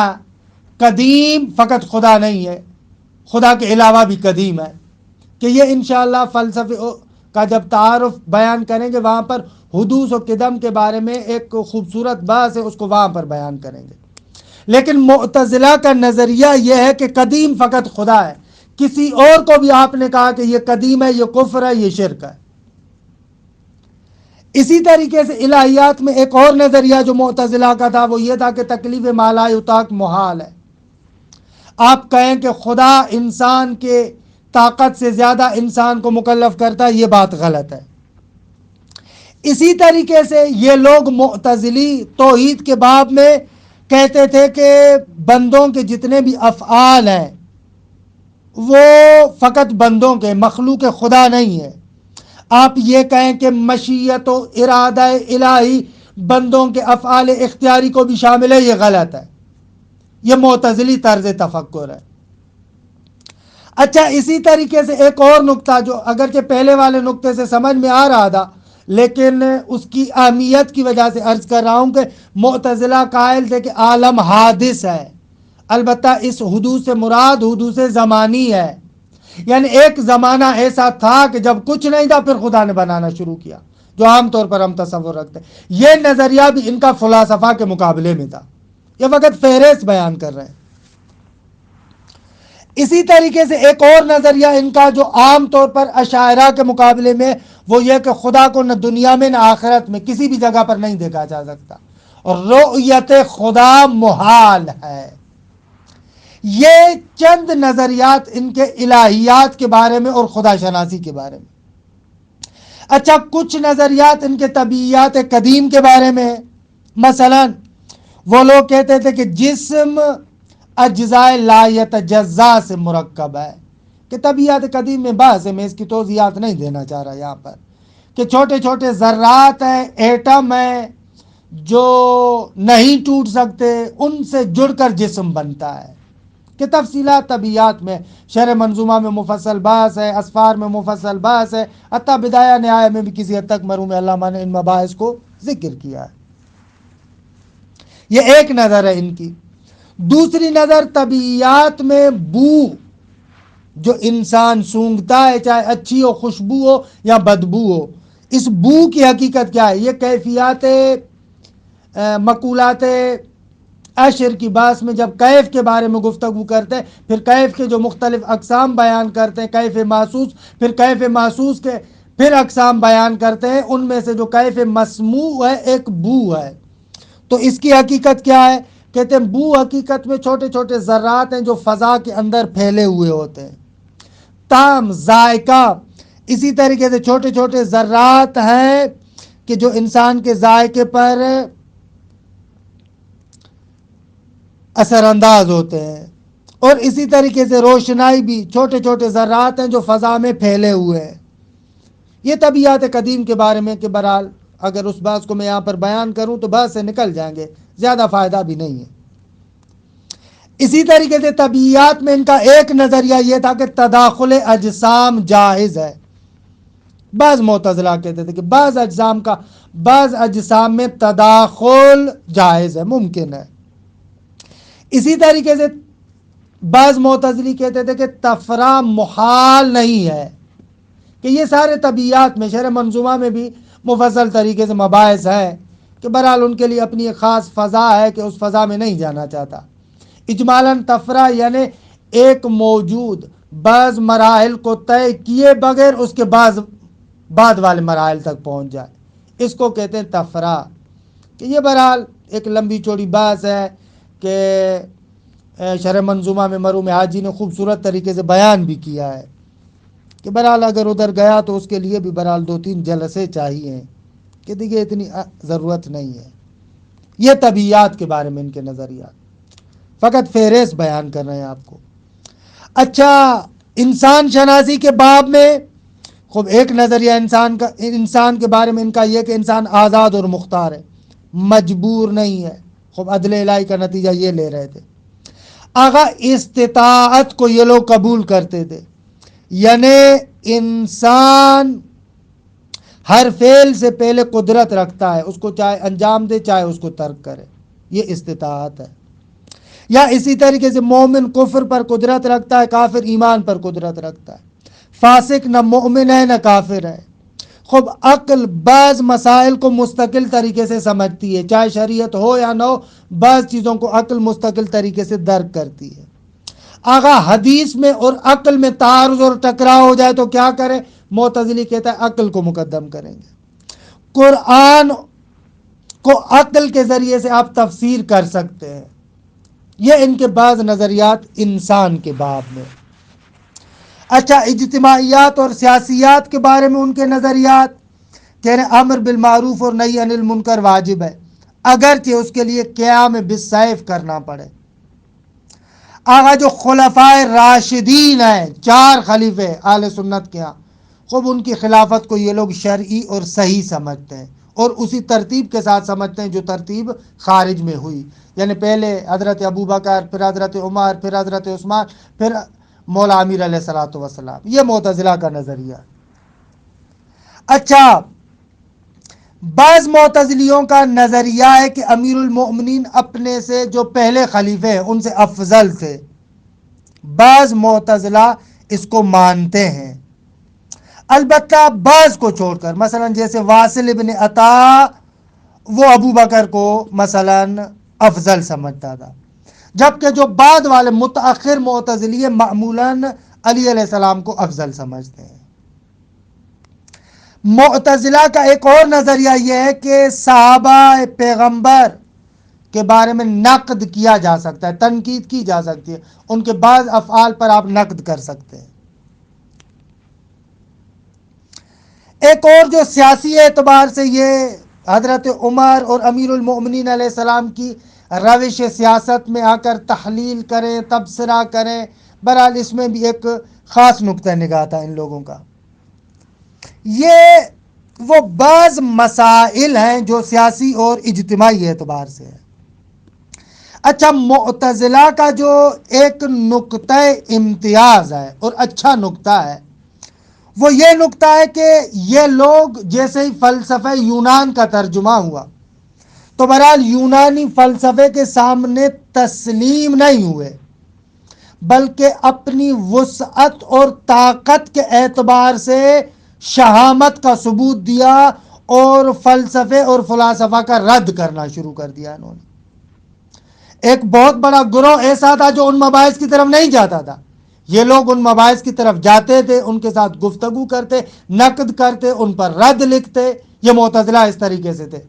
قدیم فقط خدا نہیں ہے، خدا کے علاوہ بھی قدیم ہے۔ کہ یہ انشاءاللہ فلسفے کا جب تعارف بیان کریں گے، وہاں پر حدوث و قدم کے بارے میں ایک خوبصورت بحث ہے، اس کو وہاں پر بیان کریں گے۔ لیکن معتزلہ کا نظریہ یہ ہے کہ قدیم فقط خدا ہے، کسی اور کو بھی آپ نے کہا کہ یہ قدیم ہے، یہ کفر ہے، یہ شرک ہے۔ اسی طریقے سے الہیات میں ایک اور نظریہ جو معتزلہ کا تھا، وہ یہ تھا کہ تکلیف ما لا یطاق محال ہے۔ آپ کہیں کہ خدا انسان کے طاقت سے زیادہ انسان کو مکلف کرتا ہے، یہ بات غلط ہے۔ اسی طریقے سے یہ لوگ معتزلی توحید کے باب میں کہتے تھے کہ بندوں کے جتنے بھی افعال ہیں وہ فقط بندوں کے، مخلوق خدا نہیں ہے۔ آپ یہ کہیں کہ مشیت و ارادہ الہی بندوں کے افعال اختیاری کو بھی شامل ہے، یہ غلط ہے، یہ معتزلی طرز تفکر ہے۔ اچھا، اسی طریقے سے ایک اور نقطہ جو اگرچہ پہلے والے نقطے سے سمجھ میں آ رہا تھا، لیکن اس کی اہمیت کی وجہ سے عرض کر رہا ہوں کہ معتزلہ قائل تھے کہ عالم حادث ہے، البتہ اس حدوث سے مراد حدوث زمانی ہے، یعنی ایک زمانہ ایسا تھا کہ جب کچھ نہیں تھا، پھر خدا نے بنانا شروع کیا، جو عام طور پر ہم تصور رکھتے ہیں۔ یہ نظریہ بھی ان کا فلاسفہ کے مقابلے میں تھا، یہ وقت فہرست بیان کر رہے ہیں۔ اسی طریقے سے ایک اور نظریہ ان کا جو عام طور پر اشاعرہ کے مقابلے میں، وہ یہ کہ خدا کو نہ دنیا میں نہ آخرت میں کسی بھی جگہ پر نہیں دیکھا جا سکتا، اور رؤیت خدا محال ہے۔ یہ چند نظریات ان کے الہیات کے بارے میں اور خدا شناسی کے بارے میں۔ اچھا، کچھ نظریات ان کے طبیعیات قدیم کے بارے میں، مثلا وہ لوگ کہتے تھے کہ جسم اجزائے لا یتجزا سے مرکب ہے، کہ طبیعت قدیم میں بحث ہے، میں اس کی توضیحات نہیں دینا چاہ رہا یہاں پر، کہ چھوٹے چھوٹے ذرات ہیں، ایٹم ہیں جو نہیں ٹوٹ سکتے، ان سے جڑ کر جسم بنتا ہے، کہ تفصیلات طبیعت میں شرح منظومہ میں مفصل بحث ہے، اسفار میں مفصل بحث ہے، حتیٰ بدایہ نہایہ میں بھی کسی حد تک مرحوم علامہ نے ان مباحث کو ذکر کیا ہے۔ یہ ایک نظر ہے ان کی۔ دوسری نظر، طبیعیات میں بو جو انسان سونگھتا ہے، چاہے اچھی ہو، خوشبو ہو یا بدبو ہو، اس بو کی حقیقت کیا ہے؟ یہ کیفیات مقولات عشر کی بحث میں جب کیف کے بارے میں گفتگو کرتے ہیں، پھر کیف کے جو مختلف اقسام بیان کرتے ہیں، کیف محسوس، پھر کیف محسوس کے پھر اقسام بیان کرتے ہیں، ان میں سے جو کیف مسموع ہے ایک بو ہے۔ تو اس کی حقیقت کیا ہے؟ کہتے ہیں بو حقیقت میں چھوٹے چھوٹے ذرات ہیں جو فضا کے اندر پھیلے ہوئے ہوتے ہیں۔ طعم، ذائقہ، اسی طریقے سے چھوٹے چھوٹے ذرات ہیں کہ جو انسان کے ذائقے پر اثر انداز ہوتے ہیں، اور اسی طریقے سے روشنائی بھی چھوٹے چھوٹے ذرات ہیں جو فضا میں پھیلے ہوئے ہیں۔ یہ طبیعت قدیم کے بارے میں کہ بہرحال اگر اس بات کو میں یہاں پر بیان کروں تو بات سے نکل جائیں گے، زیادہ فائدہ بھی نہیں ہے۔ اسی طریقے سے طبیعیات میں ان کا ایک نظریہ یہ تھا کہ تداخل اجسام جائز ہے۔ بعض معتزلہ کہتے تھے کہ بعض اجسام میں تداخل جائز ہے، ممکن ہے۔ اسی طریقے سے بعض معتزلی کہتے تھے کہ تفرع محال نہیں ہے، کہ یہ سارے طبیعیات میں شرح منظومہ میں بھی مفصل طریقے سے مباحث ہے کہ بہرحال ان کے لیے اپنی ایک خاص فضا ہے کہ اس فضا میں نہیں جانا چاہتا۔ اجمالاً تفرع یعنی ایک موجود بعض مراحل کو طے کیے بغیر اس کے بعد والے مراحل تک پہنچ جائے، اس کو کہتے ہیں تفرع۔ کہ یہ بہرحال ایک لمبی چوڑی بحث ہے کہ شرح منظومہ میں مرحوم حاجی نے خوبصورت طریقے سے بیان بھی کیا ہے، کہ بہرحال اگر ادھر گیا تو اس کے لیے بھی بہرحال 2-3 جلسے چاہیے، کہ دیکھیے اتنی ضرورت نہیں ہے۔ یہ طبیعیات کے بارے میں ان کے نظریات۔ فقط فہرست بیان کر رہے ہیں آپ کو۔ اچھا، انسان شناسی کے باب میں خوب ایک نظریہ انسان کے بارے میں ان کا یہ کہ انسان آزاد اور مختار ہے، مجبور نہیں ہے۔ خوب عدل الہی کا نتیجہ یہ لے رہے تھے۔ آغا استطاعت کو یہ لوگ قبول کرتے تھے، یعنی انسان ہر فعل سے پہلے قدرت رکھتا ہے، اس کو چاہے انجام دے چاہے اس کو ترک کرے، یہ استطاعت ہے۔ یا اسی طریقے سے مومن کفر پر قدرت رکھتا ہے، کافر ایمان پر قدرت رکھتا ہے، فاسق نہ مومن ہے نہ کافر ہے۔ خوب عقل بعض مسائل کو مستقل طریقے سے سمجھتی ہے، چاہے شریعت ہو یا نہ ہو، بعض چیزوں کو عقل مستقل طریقے سے درک کرتی ہے۔ آغا حدیث میں اور عقل میں تعارض اور ٹکراؤ ہو جائے تو کیا کرے؟ معتزلی کہتا ہے عقل کو مقدم کریں گے۔ قرآن کو عقل کے ذریعے سے آپ تفسیر کر سکتے ہیں، یہ ان کے بعض نظریات انسان کے باب میں۔ اچھا، اجتماعیات اور سیاسیات کے بارے میں ان کے نظریات کہہ رہے امر بالمعروف اور نہی عن المنکر واجب ہے، اگرچہ اس کے لیے قیام بالسیف کرنا پڑے۔ آغا جو خلفائے راشدین ہیں، 4 خلیفے اہل سنت کے ہاں، خوب ان کی خلافت کو یہ لوگ شرعی اور صحیح سمجھتے ہیں، اور اسی ترتیب کے ساتھ سمجھتے ہیں جو ترتیب خارج میں ہوئی، یعنی پہلے حضرت ابوبکر، پھر حضرت عمر، پھر حضرت عثمان، پھر مولا امیر علیہ الصلوۃ والسلام۔ یہ معتزلہ کا نظریہ۔ اچھا، بعض معتزلیوں کا نظریہ ہے کہ امیر المؤمنین اپنے سے جو پہلے خلیفے ہیں ان سے افضل تھے۔ بعض معتزلہ اس کو مانتے ہیں، البتہ بعض کو چھوڑ کر، مثلا جیسے واصل ابن عطا، وہ ابو بکر کو مثلا افضل سمجھتا تھا، جبکہ جو بعد والے متأخر معتزلی معمولاً علی علیہ السلام کو افضل سمجھتے ہیں۔ معتزلہ کا ایک اور نظریہ یہ ہے کہ صحابہ پیغمبر کے بارے میں نقد کیا جا سکتا ہے، تنقید کی جا سکتی ہے، ان کے بعض افعال پر آپ نقد کر سکتے ہیں۔ ایک اور جو سیاسی اعتبار سے یہ حضرت عمر اور امیر المؤمنین علیہ السلام کی روش سیاست میں آ کر تحلیل کریں، تبصرہ کریں، بہرحال اس میں بھی ایک خاص نقطہ نگاہ تھا ان لوگوں کا۔ یہ وہ بعض مسائل ہیں جو سیاسی اور اجتماعی اعتبار سے ہیں۔ اچھا، معتزلہ کا جو ایک نقطہ امتیاز ہے اور اچھا نقطہ ہے، وہ یہ نقطہ ہے کہ یہ لوگ جیسے ہی فلسفہ یونان کا ترجمہ ہوا تو بہرحال یونانی فلسفے کے سامنے تسلیم نہیں ہوئے، بلکہ اپنی وسعت اور طاقت کے اعتبار سے شہامت کا ثبوت دیا اور فلسفے اور فلاسفہ کا رد کرنا شروع کر دیا انہوں نے۔ ایک بہت بڑا گروہ ایسا تھا جو ان مباحث کی طرف نہیں جاتا تھا، یہ لوگ ان مباحث کی طرف جاتے تھے، ان کے ساتھ گفتگو کرتے، نقد کرتے، ان پر رد لکھتے۔ یہ معتزلہ اس طریقے سے تھے۔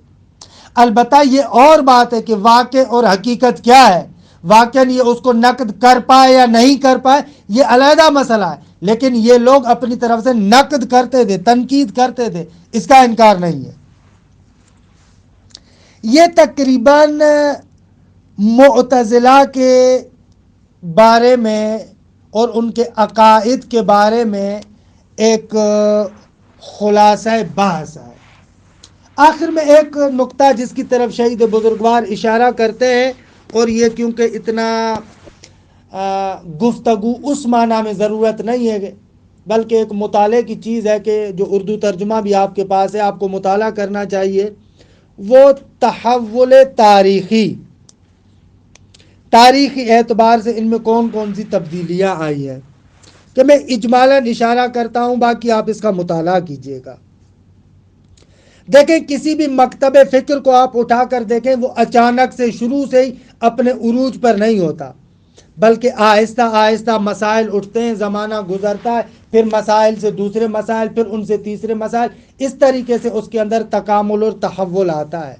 البتہ یہ اور بات ہے کہ واقع اور حقیقت کیا ہے، واقعاً یہ اس کو نقد کر پائے یا نہیں کر پائے یہ علیحدہ مسئلہ ہے، لیکن یہ لوگ اپنی طرف سے نقد کرتے تھے، تنقید کرتے تھے، اس کا انکار نہیں ہے۔ یہ تقریباً معتزلہ کے بارے میں اور ان کے عقائد کے بارے میں ایک خلاصہ بحث ہے۔ آخر میں ایک نقطہ جس کی طرف شہید بزرگوار اشارہ کرتے ہیں، اور یہ کیونکہ اتنا گفتگو اس معنی میں ضرورت نہیں ہے بلکہ ایک مطالعے کی چیز ہے کہ جو اردو ترجمہ بھی آپ کے پاس ہے، آپ کو مطالعہ کرنا چاہیے، وہ تحول تاریخی اعتبار سے ان میں کون کون سی تبدیلیاں آئی ہیں، کہ میں اجمالاً اشارہ کرتا ہوں، باقی آپ اس کا مطالعہ کیجئے گا۔ دیکھیں، کسی بھی مکتب فکر کو آپ اٹھا کر دیکھیں، وہ اچانک سے شروع سے ہی اپنے عروج پر نہیں ہوتا، بلکہ آہستہ آہستہ مسائل اٹھتے ہیں، زمانہ گزرتا ہے، پھر مسائل سے دوسرے مسائل، پھر ان سے تیسرے مسائل، اس طریقے سے اس کے اندر تکامل اور تحول آتا ہے۔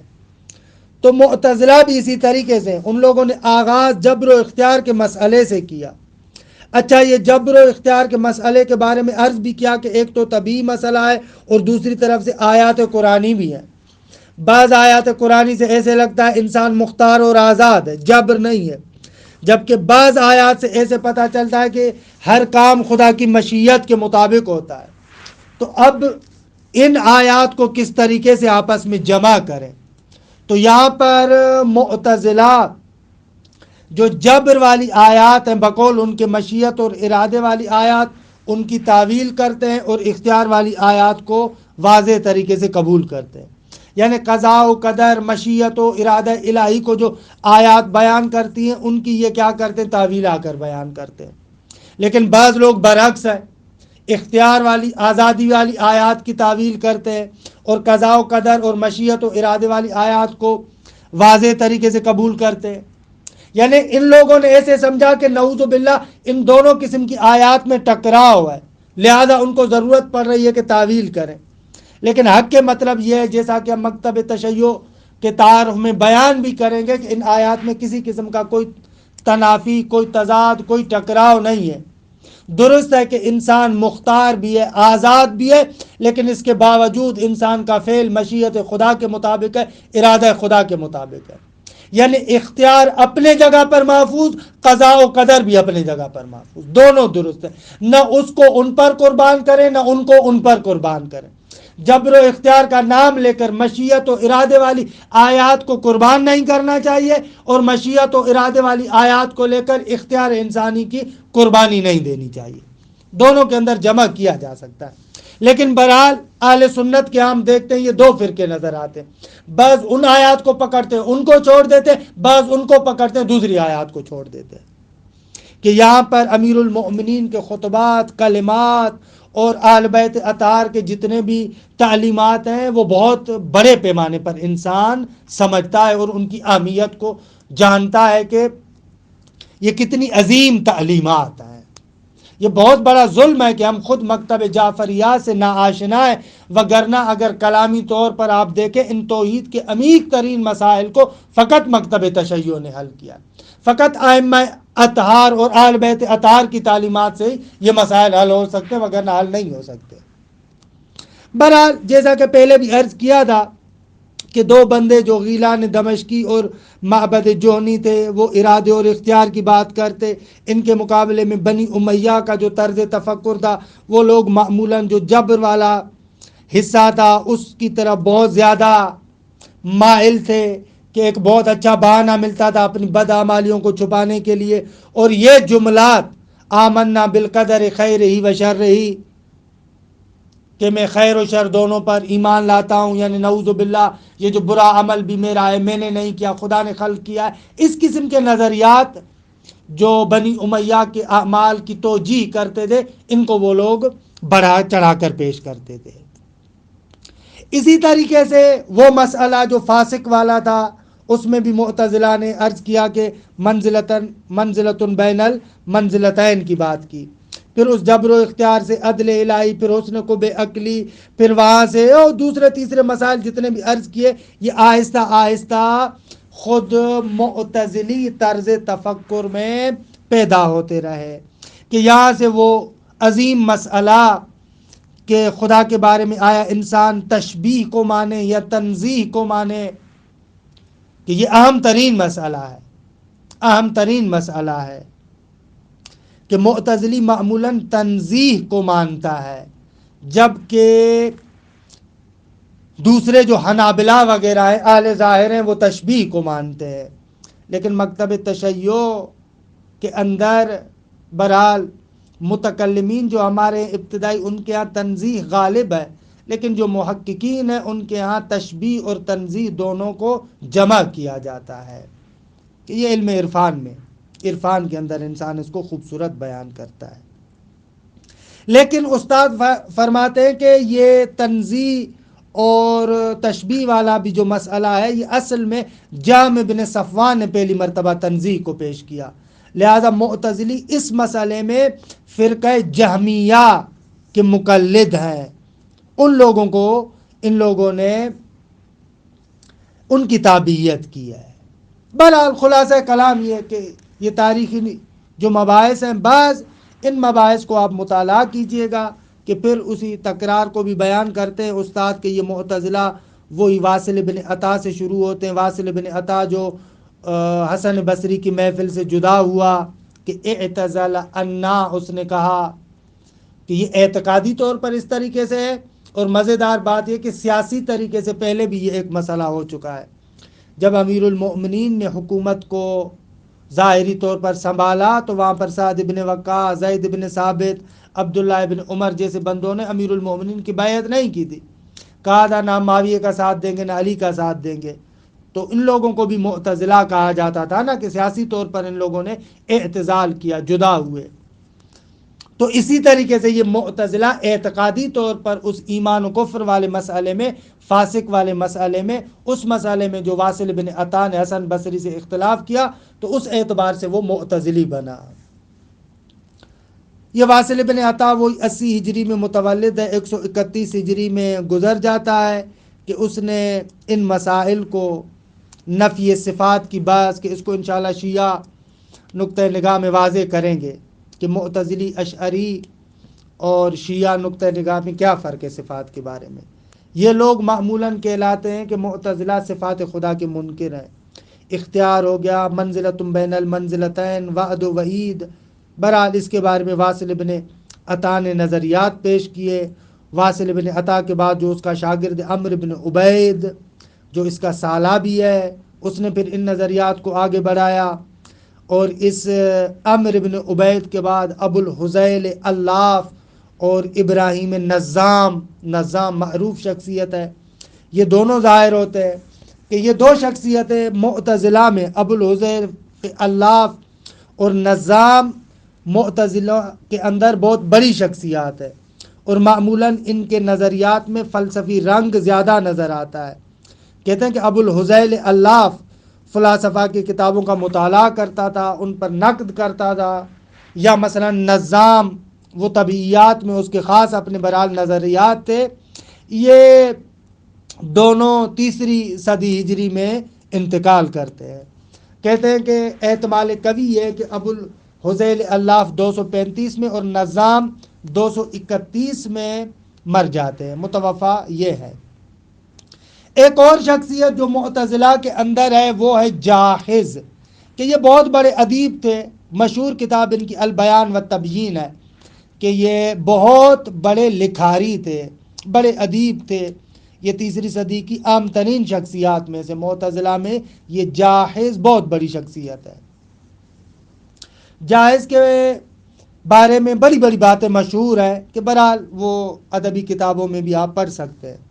تو معتزلہ بھی اسی طریقے سے، ان لوگوں نے آغاز جبر و اختیار کے مسئلے سے کیا۔ اچھا، یہ جبر و اختیار کے مسئلے کے بارے میں عرض بھی کیا کہ ایک تو طبعی مسئلہ ہے اور دوسری طرف سے آیات قرآنی بھی ہے۔ بعض آیات قرآنی سے ایسے لگتا ہے انسان مختار اور آزاد ہے، جبر نہیں ہے۔ جبکہ بعض آیات سے ایسے پتہ چلتا ہے کہ ہر کام خدا کی مشیت کے مطابق ہوتا ہے۔ تو اب ان آیات کو کس طریقے سے آپس میں جمع کریں؟ تو یہاں پر معتزلہ جو جبر والی آیات ہیں بقول ان کے مشیت اور ارادے والی آیات ان کی تعویل کرتے ہیں، اور اختیار والی آیات کو واضح طریقے سے قبول کرتے ہیں۔ یعنی قضاء و قدر، مشیت و ارادہ الہی کو جو آیات بیان کرتی ہیں ان کی یہ کیا کرتے ہیں؟ تعویل آ کر بیان کرتے ہیں۔ لیکن بعض لوگ برعکس ہے، اختیار والی آزادی والی آیات کی تعویل کرتے ہیں اور قضاء و قدر اور مشیت و ارادے والی آیات کو واضح طریقے سے قبول کرتے ہیں۔ یعنی ان لوگوں نے ایسے سمجھا کہ نعوذ باللہ ان دونوں قسم کی آیات میں ٹکراؤ ہے، لہذا ان کو ضرورت پڑ رہی ہے کہ تعویل کریں۔ لیکن حق کے مطلب یہ ہے، جیسا کہ ہم مکتب تشیع کے تعارف میں بیان بھی کریں گے، کہ ان آیات میں کسی قسم کا کوئی تنافی، کوئی تضاد، کوئی ٹکراؤ نہیں ہے۔ درست ہے کہ انسان مختار بھی ہے، آزاد بھی ہے، لیکن اس کے باوجود انسان کا فعل مشیت خدا کے مطابق ہے، ارادہ خدا کے مطابق ہے۔ یعنی اختیار اپنے جگہ پر محفوظ، قضاء و قدر بھی اپنے جگہ پر محفوظ، دونوں درست ہے۔ نہ اس کو ان پر قربان کریں، نہ ان کو ان پر قربان کریں۔ جبر و اختیار کا نام لے کر مشیت و ارادے والی آیات کو قربان نہیں کرنا چاہیے، اور مشیت و ارادے والی آیات کو لے کر اختیار انسانی کی قربانی نہیں دینی چاہیے۔ دونوں کے اندر جمع کیا جا سکتا ہے۔ لیکن بہرحال اہل سنت کے ہم دیکھتے ہیں یہ دو فرقے نظر آتے ہیں، بعض ان آیات کو پکڑتے ہیں ان کو چھوڑ دیتے، بعض ان کو پکڑتے ہیں دوسری آیات کو چھوڑ دیتے ہیں۔ کہ یہاں پر امیر المؤمنین کے خطبات، کلمات اور اہل بیت اطہار کے جتنے بھی تعلیمات ہیں وہ بہت بڑے پیمانے پر انسان سمجھتا ہے اور ان کی اہمیت کو جانتا ہے کہ یہ کتنی عظیم تعلیمات ہیں۔ یہ بہت بڑا ظلم ہے کہ ہم خود مکتب جعفریہ سے ناآشنا ہیں، وگرنہ اگر کلامی طور پر آپ دیکھیں ان توحید کے عمیق ترین مسائل کو فقط مکتب تشیع نے حل کیا، فقط ائمہ اطہار اور اہل بیت اطہار کی تعلیمات سے ہی یہ مسائل حل ہو سکتے ہیں، وگرنہ حل نہیں ہو سکتے۔ بہرحال جیسا کہ پہلے بھی عرض کیا تھا کہ دو بندے جو غیلان دمشقی اور معبد جوہنی تھے وہ ارادے اور اختیار کی بات کرتے، ان کے مقابلے میں بنی امیہ کا جو طرز تفکر تھا وہ لوگ معمولاً جو جبر والا حصہ تھا اس کی طرف بہت زیادہ مائل تھے، کہ ایک بہت اچھا بہانہ ملتا تھا اپنی بدعمالیوں کو چھپانے کے لیے، اور یہ جملات آمنا بالقدر خیر ہی و شر ہی، کہ میں خیر و شر دونوں پر ایمان لاتا ہوں، یعنی نعوذ باللہ یہ جو برا عمل بھی میرا ہے میں نے نہیں کیا، خدا نے خلق کیا ہے، اس قسم کے نظریات جو بنی امیہ کے اعمال کی توجیہ کرتے تھے ان کو وہ لوگ بڑھا چڑھا کر پیش کرتے تھے۔ اسی طریقے سے وہ مسئلہ جو فاسق والا تھا اس میں بھی معتزلہ نے عرض کیا کہ منزلتن بین المنزلتین کی بات کی، پھر اس جبر و اختیار سے عدل الہی، پھر حسن کو بے عقلی، پھر وہاں سے اور دوسرے تیسرے مسائل جتنے بھی عرض کیے، یہ آہستہ آہستہ خود معتزلی طرز تفکر میں پیدا ہوتے رہے، کہ یہاں سے وہ عظیم مسئلہ کہ خدا کے بارے میں آیا انسان تشبیہ کو مانے یا تنزیہ کو مانے، کہ یہ اہم ترین مسئلہ ہے، اہم ترین مسئلہ ہے، کہ معتزلی معمولاً تنزیہ کو مانتا ہے، جبکہ دوسرے جو حنابلہ وغیرہ ہیں اہل ظاہر ہیں وہ تشبیہ کو مانتے ہیں۔ لیکن مکتب تشیع کے اندر بہرحال متکلمین جو ہمارے ابتدائی ان کے ہاں تنزیہ غالب ہے، لیکن جو محققین ہیں ان کے ہاں تشبیہ اور تنزیہ دونوں کو جمع کیا جاتا ہے، کہ یہ علم عرفان کے اندر انسان اس کو خوبصورت بیان کرتا ہے۔ لیکن استاد فرماتے ہیں کہ یہ تنزیہ اور تشبیہ والا بھی جو مسئلہ ہے یہ اصل میں جہم بن صفوان نے پہلی مرتبہ تنزیہ کو پیش کیا، لہذا معتزلی اس مسئلے میں فرقہ جہمیہ کے مقلد ہیں، ان لوگوں کو ان لوگوں نے ان کی تابعیت کی ہے۔ بہرحال خلاصہ کلام یہ کہ یہ تاریخی جو مباحث ہیں، بعض ان مباحث کو آپ مطالعہ کیجئے گا کہ پھر اسی تکرار کو بھی بیان کرتے ہیں استاد کہ یہ معتزلہ وہی واصل بن عطا سے شروع ہوتے ہیں، واصل بن عطا جو حسن بصری کی محفل سے جدا ہوا کہ اعتزل انا، اس نے کہا کہ یہ اعتقادی طور پر اس طریقے سے ہے، اور مزیدار بات یہ کہ سیاسی طریقے سے پہلے بھی یہ ایک مسئلہ ہو چکا ہے۔ جب امیر المؤمنین نے حکومت کو ظاہری طور پر سنبھالا تو وہاں پر سعد بن وقاص، زید بن ثابت، عبداللہ بن عمر جیسے بندوں نے امیر المؤمنین کی بیعت نہیں کی تھی، کہا تھا نہ معاویہ کا ساتھ دیں گے نہ علی کا ساتھ دیں گے۔ تو ان لوگوں کو بھی معتزلہ کہا جاتا تھا نا، کہ سیاسی طور پر ان لوگوں نے اعتزال کیا، جدا ہوئے۔ تو اسی طریقے سے یہ معتزلہ اعتقادی طور پر اس ایمان و کفر والے مسئلے میں، فاسق والے مسئلے میں، اس مسئلے میں جو واصل بن عطا نے حسن بصری سے اختلاف کیا، تو اس اعتبار سے وہ معتزلی بنا۔ یہ واصل بن عطا وہ 80 ہجری میں متولد ہے، 131 ہجری میں گزر جاتا ہے، کہ اس نے ان مسائل کو نفی صفات کی بحث، کہ اس کو انشاءاللہ شیعہ نقطہ نگاہ میں واضح کریں گے کہ معتزلی، اشعری اور شیعہ نقطہ نگاہ میں کیا فرق ہے صفات کے بارے میں۔ یہ لوگ معمولاً کہلاتے ہیں کہ معتزلہ صفات خدا کے منکر ہیں۔ اختیار ہو گیا، منزلۃ بین المنزلتین، وعد و وعید، بہرحال اس کے بارے میں واصل بن عطا نے نظریات پیش کیے۔ واصل بن عطا کے بعد جو اس کا شاگرد عمرو بن عبید، جو اس کا سالابی ہے، اس نے پھر ان نظریات کو آگے بڑھایا، اور اس عمرو بن عبید کے بعد ابو الحذیل اللاف اور ابراہیم نظام معروف شخصیت ہے، یہ دونوں ظاہر ہوتے ہیں کہ یہ دو شخصیتیں معتزلہ میں، ابو الحذیل اللاف اور نظام، معتزلہ کے اندر بہت بڑی شخصیات ہے، اور معمولاً ان کے نظریات میں فلسفی رنگ زیادہ نظر آتا ہے۔ کہتے ہیں کہ ابو الحذیل اللاف فلاسفہ کی کتابوں کا مطالعہ کرتا تھا، ان پر نقد کرتا تھا، یا مثلا نظام، وہ طبیعیات میں اس کے خاص اپنے برحال نظریات تھے۔ یہ دونوں 3 صدی ہجری میں انتقال کرتے ہیں۔ کہتے ہیں کہ احتمال قوی ہے کہ ابو الحذیل اللاف 235 میں اور نظام 231 میں مر جاتے ہیں، متوفہ یہ ہے۔ ایک اور شخصیت جو معتزلہ کے اندر ہے وہ ہے جاحظ، کہ یہ بہت بڑے ادیب تھے، مشہور کتاب ان کی البیان و تبیین ہے، کہ یہ بہت بڑے لکھاری تھے، بڑے ادیب تھے۔ یہ 3 صدی کی عام ترین شخصیات میں سے معتزلہ میں یہ جاحظ بہت بڑی شخصیت ہے۔ جاحظ کے بارے میں بڑی بڑی باتیں مشہور ہیں، کہ بہرحال وہ ادبی کتابوں میں بھی آپ پڑھ سکتے ہیں۔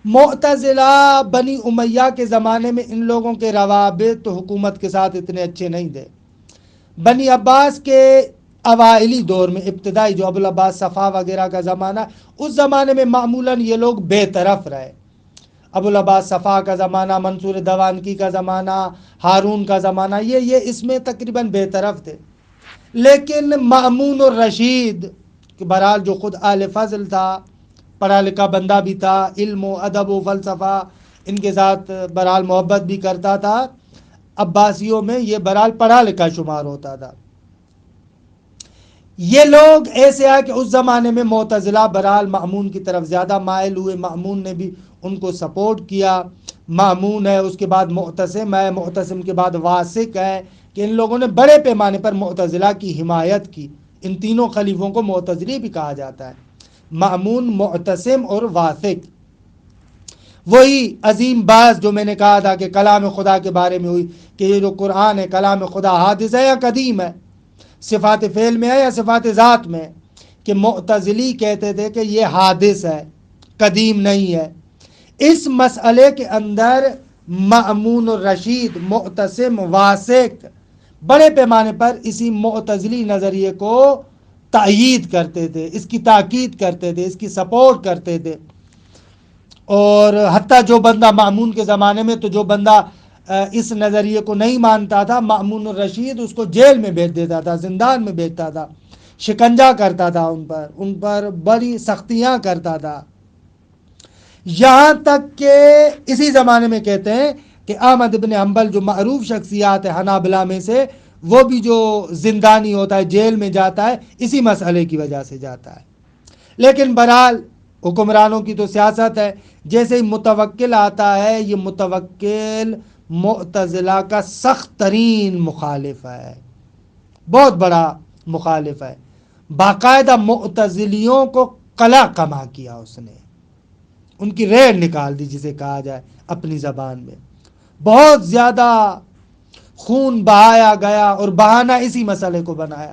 معتزلہ بنی امیہ کے زمانے میں ان لوگوں کے روابط تو حکومت کے ساتھ اتنے اچھے نہیں تھے۔ بنی عباس کے اوائلی دور میں، ابتدائی جو ابو العباس صفا وغیرہ کا زمانہ، اس زمانے میں معمولاً یہ لوگ بے طرف رہے۔ ابو العباس صفا کا زمانہ، منصور دوانکی کا زمانہ، ہارون کا زمانہ، یہ اس میں تقریباً بے طرف تھے۔ لیکن مأمون الرشید، کہ بہرحال جو خود اہل فضل تھا، پڑھا لکھا بندہ بھی تھا، علم و ادب و فلسفہ ان کے ساتھ بہرحال محبت بھی کرتا تھا، عباسیوں میں یہ بہرحال پڑھا لکھا شمار ہوتا تھا۔ یہ لوگ ایسے آئے کہ اس زمانے میں معتزلہ بہرحال مأمون کی طرف زیادہ مائل ہوئے، مأمون نے بھی ان کو سپورٹ کیا۔ مأمون ہے، اس کے بعد معتصم ہے، معتصم کے بعد واسق ہے، کہ ان لوگوں نے بڑے پیمانے پر معتزلہ کی حمایت کی۔ ان تینوں خلیفوں کو معتزلی بھی کہا جاتا ہے، مأمون، معتصم اور واسق۔ وہی عظیم بحث جو میں نے کہا تھا کہ کلام خدا کے بارے میں ہوئی، کہ یہ جو قرآن ہے کلام خدا حادث ہے یا قدیم ہے، صفات فعل میں ہے یا صفات ذات میں، کہ معتزلی کہتے تھے کہ یہ حادث ہے، قدیم نہیں ہے۔ اس مسئلے کے اندر مأمون الرشید، معتصم، واسق بڑے پیمانے پر اسی معتزلی نظریے کو تائید کرتے تھے، اس کی تاکید کرتے تھے، اس کی سپورٹ کرتے تھے۔ اور حتیٰ جو بندہ مأمون کے زمانے میں، تو جو بندہ اس نظریے کو نہیں مانتا تھا، مأمون الرشید اس کو جیل میں بھیج دیتا تھا، زندان میں بھیجتا تھا، شکنجہ کرتا تھا، ان پر بڑی سختیاں کرتا تھا۔ یہاں تک کہ اسی زمانے میں کہتے ہیں کہ احمد بن حنبل جو معروف شخصیات ہے حنابلہ میں سے، وہ بھی جو زندانی ہوتا ہے، جیل میں جاتا ہے، اسی مسئلے کی وجہ سے جاتا ہے۔ لیکن بہرحال حکمرانوں کی تو سیاست ہے، جیسے ہی متوکل آتا ہے، یہ متوکل معتزلہ کا سخت ترین مخالف ہے، بہت بڑا مخالف ہے۔ باقاعدہ معتزلیوں کو قلع کما کیا اس نے، ان کی ریڑھ نکال دی جسے کہا جائے اپنی زبان میں۔ بہت زیادہ خون بہایا گیا اور بہانا اسی مسئلے کو بنایا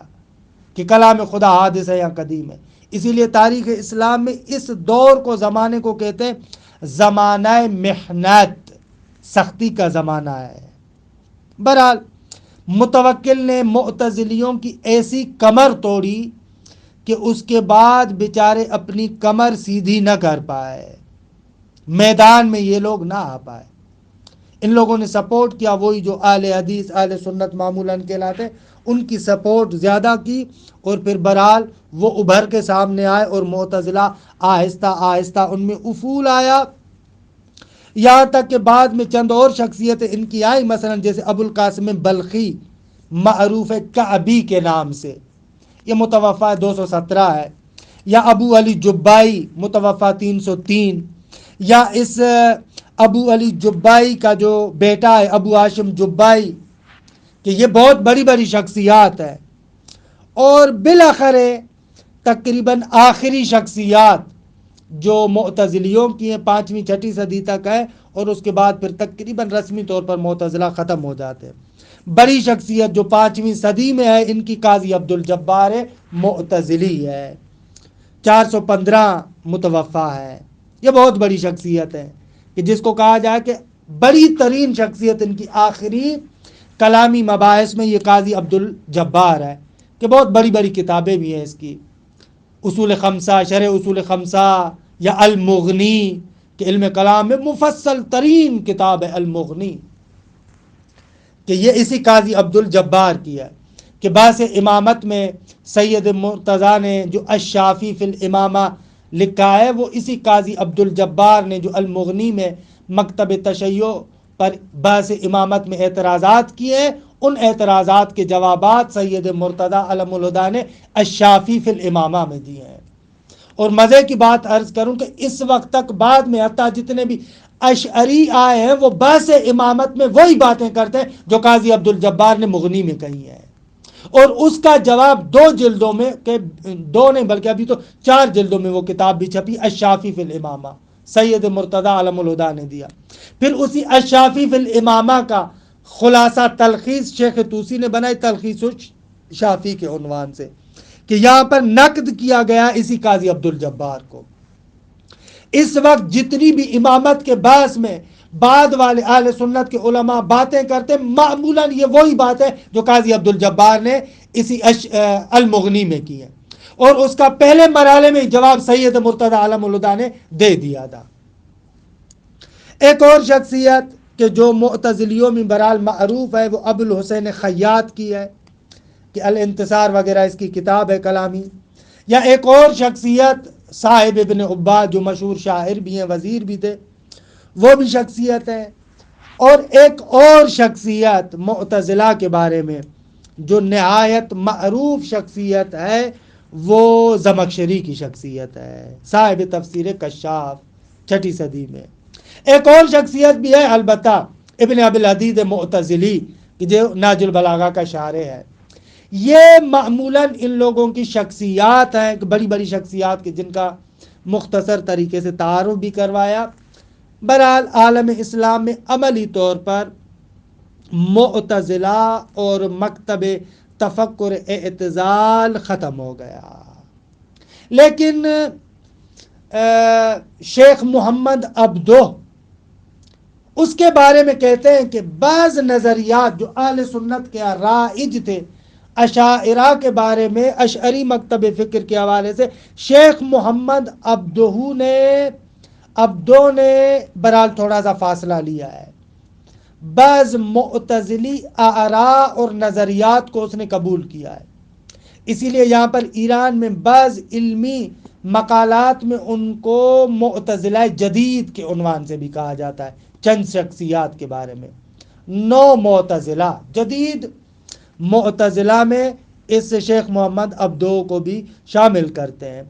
کہ کلام خدا حادث ہے یا قدیم ہے۔ اسی لیے تاریخ اسلام میں اس دور کو، زمانے کو کہتے ہیں زمانہ محنت، سختی کا زمانہ ہے۔ بہرحال متوکل نے معتزلیوں کی ایسی کمر توڑی کہ اس کے بعد بیچارے اپنی کمر سیدھی نہ کر پائے، میدان میں یہ لوگ نہ آ پائے۔ ان لوگوں نے سپورٹ کیا، وہی جو اہل حدیث اہل سنت معمولاً کہلاتے، ان کی سپورٹ زیادہ کی، اور پھر بہرحال وہ ابھر کے سامنے آئے اور معتزلہ آہستہ آہستہ ان میں افول آیا، یہاں تک کہ بعد میں چند اور شخصیتیں ان کی آئی، مثلا جیسے ابو القاسم بلخی، معروف ہے کعبی کے نام سے، یہ متوفہ 217 ہے، یا ابو علی جبائی متوفہ 303، یا اس ابو علی جبائی کا جو بیٹا ہے ابو ہاشم جبائی، کہ یہ بہت بڑی بڑی شخصیات ہے۔ اور بالآخر تقریباً آخری شخصیات جو معتزلیوں کی ہیں 5ویں 6ٹی صدی تک ہے، اور اس کے بعد پھر تقریباً رسمی طور پر معتزلہ ختم ہو جاتے ہیں۔ بڑی شخصیت جو 5ویں صدی میں ہے ان کی قاضی عبد الجبار معتزلی ہے، 415 متوفہ ہے۔ یہ بہت بڑی شخصیت ہے کہ جس کو کہا جائے کہ بڑی ترین شخصیت ان کی آخری کلامی مباحث میں یہ قاضی عبد الجبار ہے، کہ بہت بڑی بڑی کتابیں بھی ہیں اس کی، اصول خمسہ، شرح اصول خمسہ، یا المغنی، کہ علم کلام میں مفصل ترین کتاب ہے المغنی، کہ یہ اسی قاضی عبد الجبار کی ہے۔ کہ باعث امامت میں سید مرتضیٰ نے جو الشافی فی الامامہ لکھا ہے، وہ اسی قاضی عبد الجبار نے جو المغنی میں مکتب تشیع پر باعث امامت میں اعتراضات کیے ہیں، ان اعتراضات کے جوابات سید مرتضیٰ علم الہدیٰ نے الشافی فی الامامہ میں دیے ہیں۔ اور مزے کی بات عرض کروں کہ اس وقت تک بعد میں حتیٰ جتنے بھی اشعری آئے ہیں وہ باعث امامت میں وہی باتیں کرتے ہیں جو قاضی عبد الجبار نے مغنی میں کہی ہیں، اور اس کا جواب 2 جلدوں میں، کہ 2 نہیں بلکہ ابھی تو 4 جلدوں میں وہ کتاب بھی چھپی، الشافی فی الامامہ، سید مرتضیٰ علم الہدیٰ نے دیا۔ پھر اسی الشافی فی الامامہ کا خلاصہ تلخیص شیخ طوسی نے بنائی، تلخیص شافی کے عنوان سے، کہ یہاں پر نقد کیا گیا اسی قاضی عبد الجبار کو۔ اس وقت جتنی بھی امامت کے باعث میں بعد والے اہل سنت کے علماء باتیں کرتے، معمولاً یہ وہی بات ہے جو قاضی عبد الجبار نے اسی المغنی میں کی ہے، اور اس کا پہلے مرحلے میں جواب سید مرتضیٰ علم الہدیٰ نے دے دیا تھا۔ ایک اور شخصیت کہ جو معتزلیوں میں بہرحال معروف ہے وہ ابو الحسین خیاط کی ہے، کہ الانتصار وغیرہ اس کی کتاب ہے کلامی۔ یا ایک اور شخصیت صاحب ابن عباد جو مشہور شاعر بھی ہیں، وزیر بھی تھے، وہ بھی شخصیت ہے۔ اور ایک اور شخصیت معتزلہ کے بارے میں جو نہایت معروف شخصیت ہے وہ زمخشری کی شخصیت ہے، صاحب تفسیر کشاف 6ٹی صدی میں۔ ایک اور شخصیت بھی ہے البتہ ابن ابی الحدید معتزلی، جو نہج البلاغہ کا شارح ہے۔ یہ معمولاً ان لوگوں کی شخصیات ہیں، بڑی بڑی شخصیات کی جن کا مختصر طریقے سے تعارف بھی کروایا۔ بہرحال عالم اسلام میں عملی طور پر معتزلہ اور مکتب تفکر اعتزال ختم ہو گیا، لیکن شیخ محمد عبدہ اس کے بارے میں کہتے ہیں کہ بعض نظریات جو اہل سنت کے رائج تھے اشاعرہ کے بارے میں، اشعری مکتب فکر کے حوالے سے شیخ محمد عبدہ نے بہرحال تھوڑا سا فاصلہ لیا ہے۔ بعض معتزلی آراء اور نظریات کو اس نے قبول کیا ہے، اسی لیے یہاں پر ایران میں بعض علمی مقالات میں ان کو معتزلہ جدید کے عنوان سے بھی کہا جاتا ہے۔ چند شخصیات کے بارے میں نو معتزلہ، جدید معتزلہ میں اس شیخ محمد عبدہ کو بھی شامل کرتے ہیں۔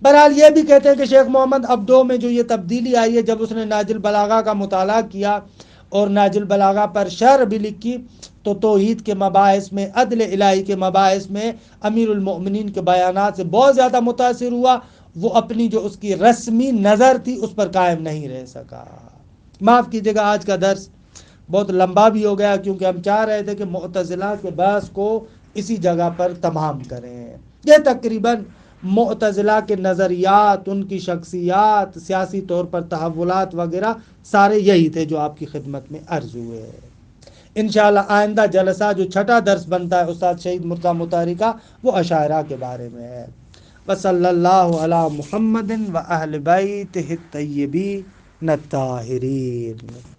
بہرحال یہ بھی کہتے ہیں کہ شیخ محمد عبدہ میں جو یہ تبدیلی آئی ہے جب اس نے نہج البلاغہ کا مطالعہ کیا، اور نہج البلاغہ پر شرح بھی لکھی، تو توحید کے مباحث میں، عدل الہی کے مباحث میں امیر المؤمنین کے بیانات سے بہت زیادہ متاثر ہوا، وہ اپنی جو اس کی رسمی نظر تھی اس پر قائم نہیں رہ سکا۔ معاف کیجیے گا، آج کا درس بہت لمبا بھی ہو گیا، کیونکہ ہم چاہ رہے تھے کہ معتزلہ کے بحث کو اسی جگہ پر تمام کریں۔ یہ تقریباً معتزلہ کے نظریات، ان کی شخصیات، سیاسی طور پر تحولات وغیرہ سارے یہی تھے جو آپ کی خدمت میں عرض ہوئے۔ انشاءاللہ آئندہ جلسہ جو چھٹا درس بنتا ہے استاد شہید مرتضیٰ مطہری کا، وہ اشاعرہ کے بارے میں ہے۔ وصلی اللہ علی محمد و اہل بیتہ الطیبین الطاہرین۔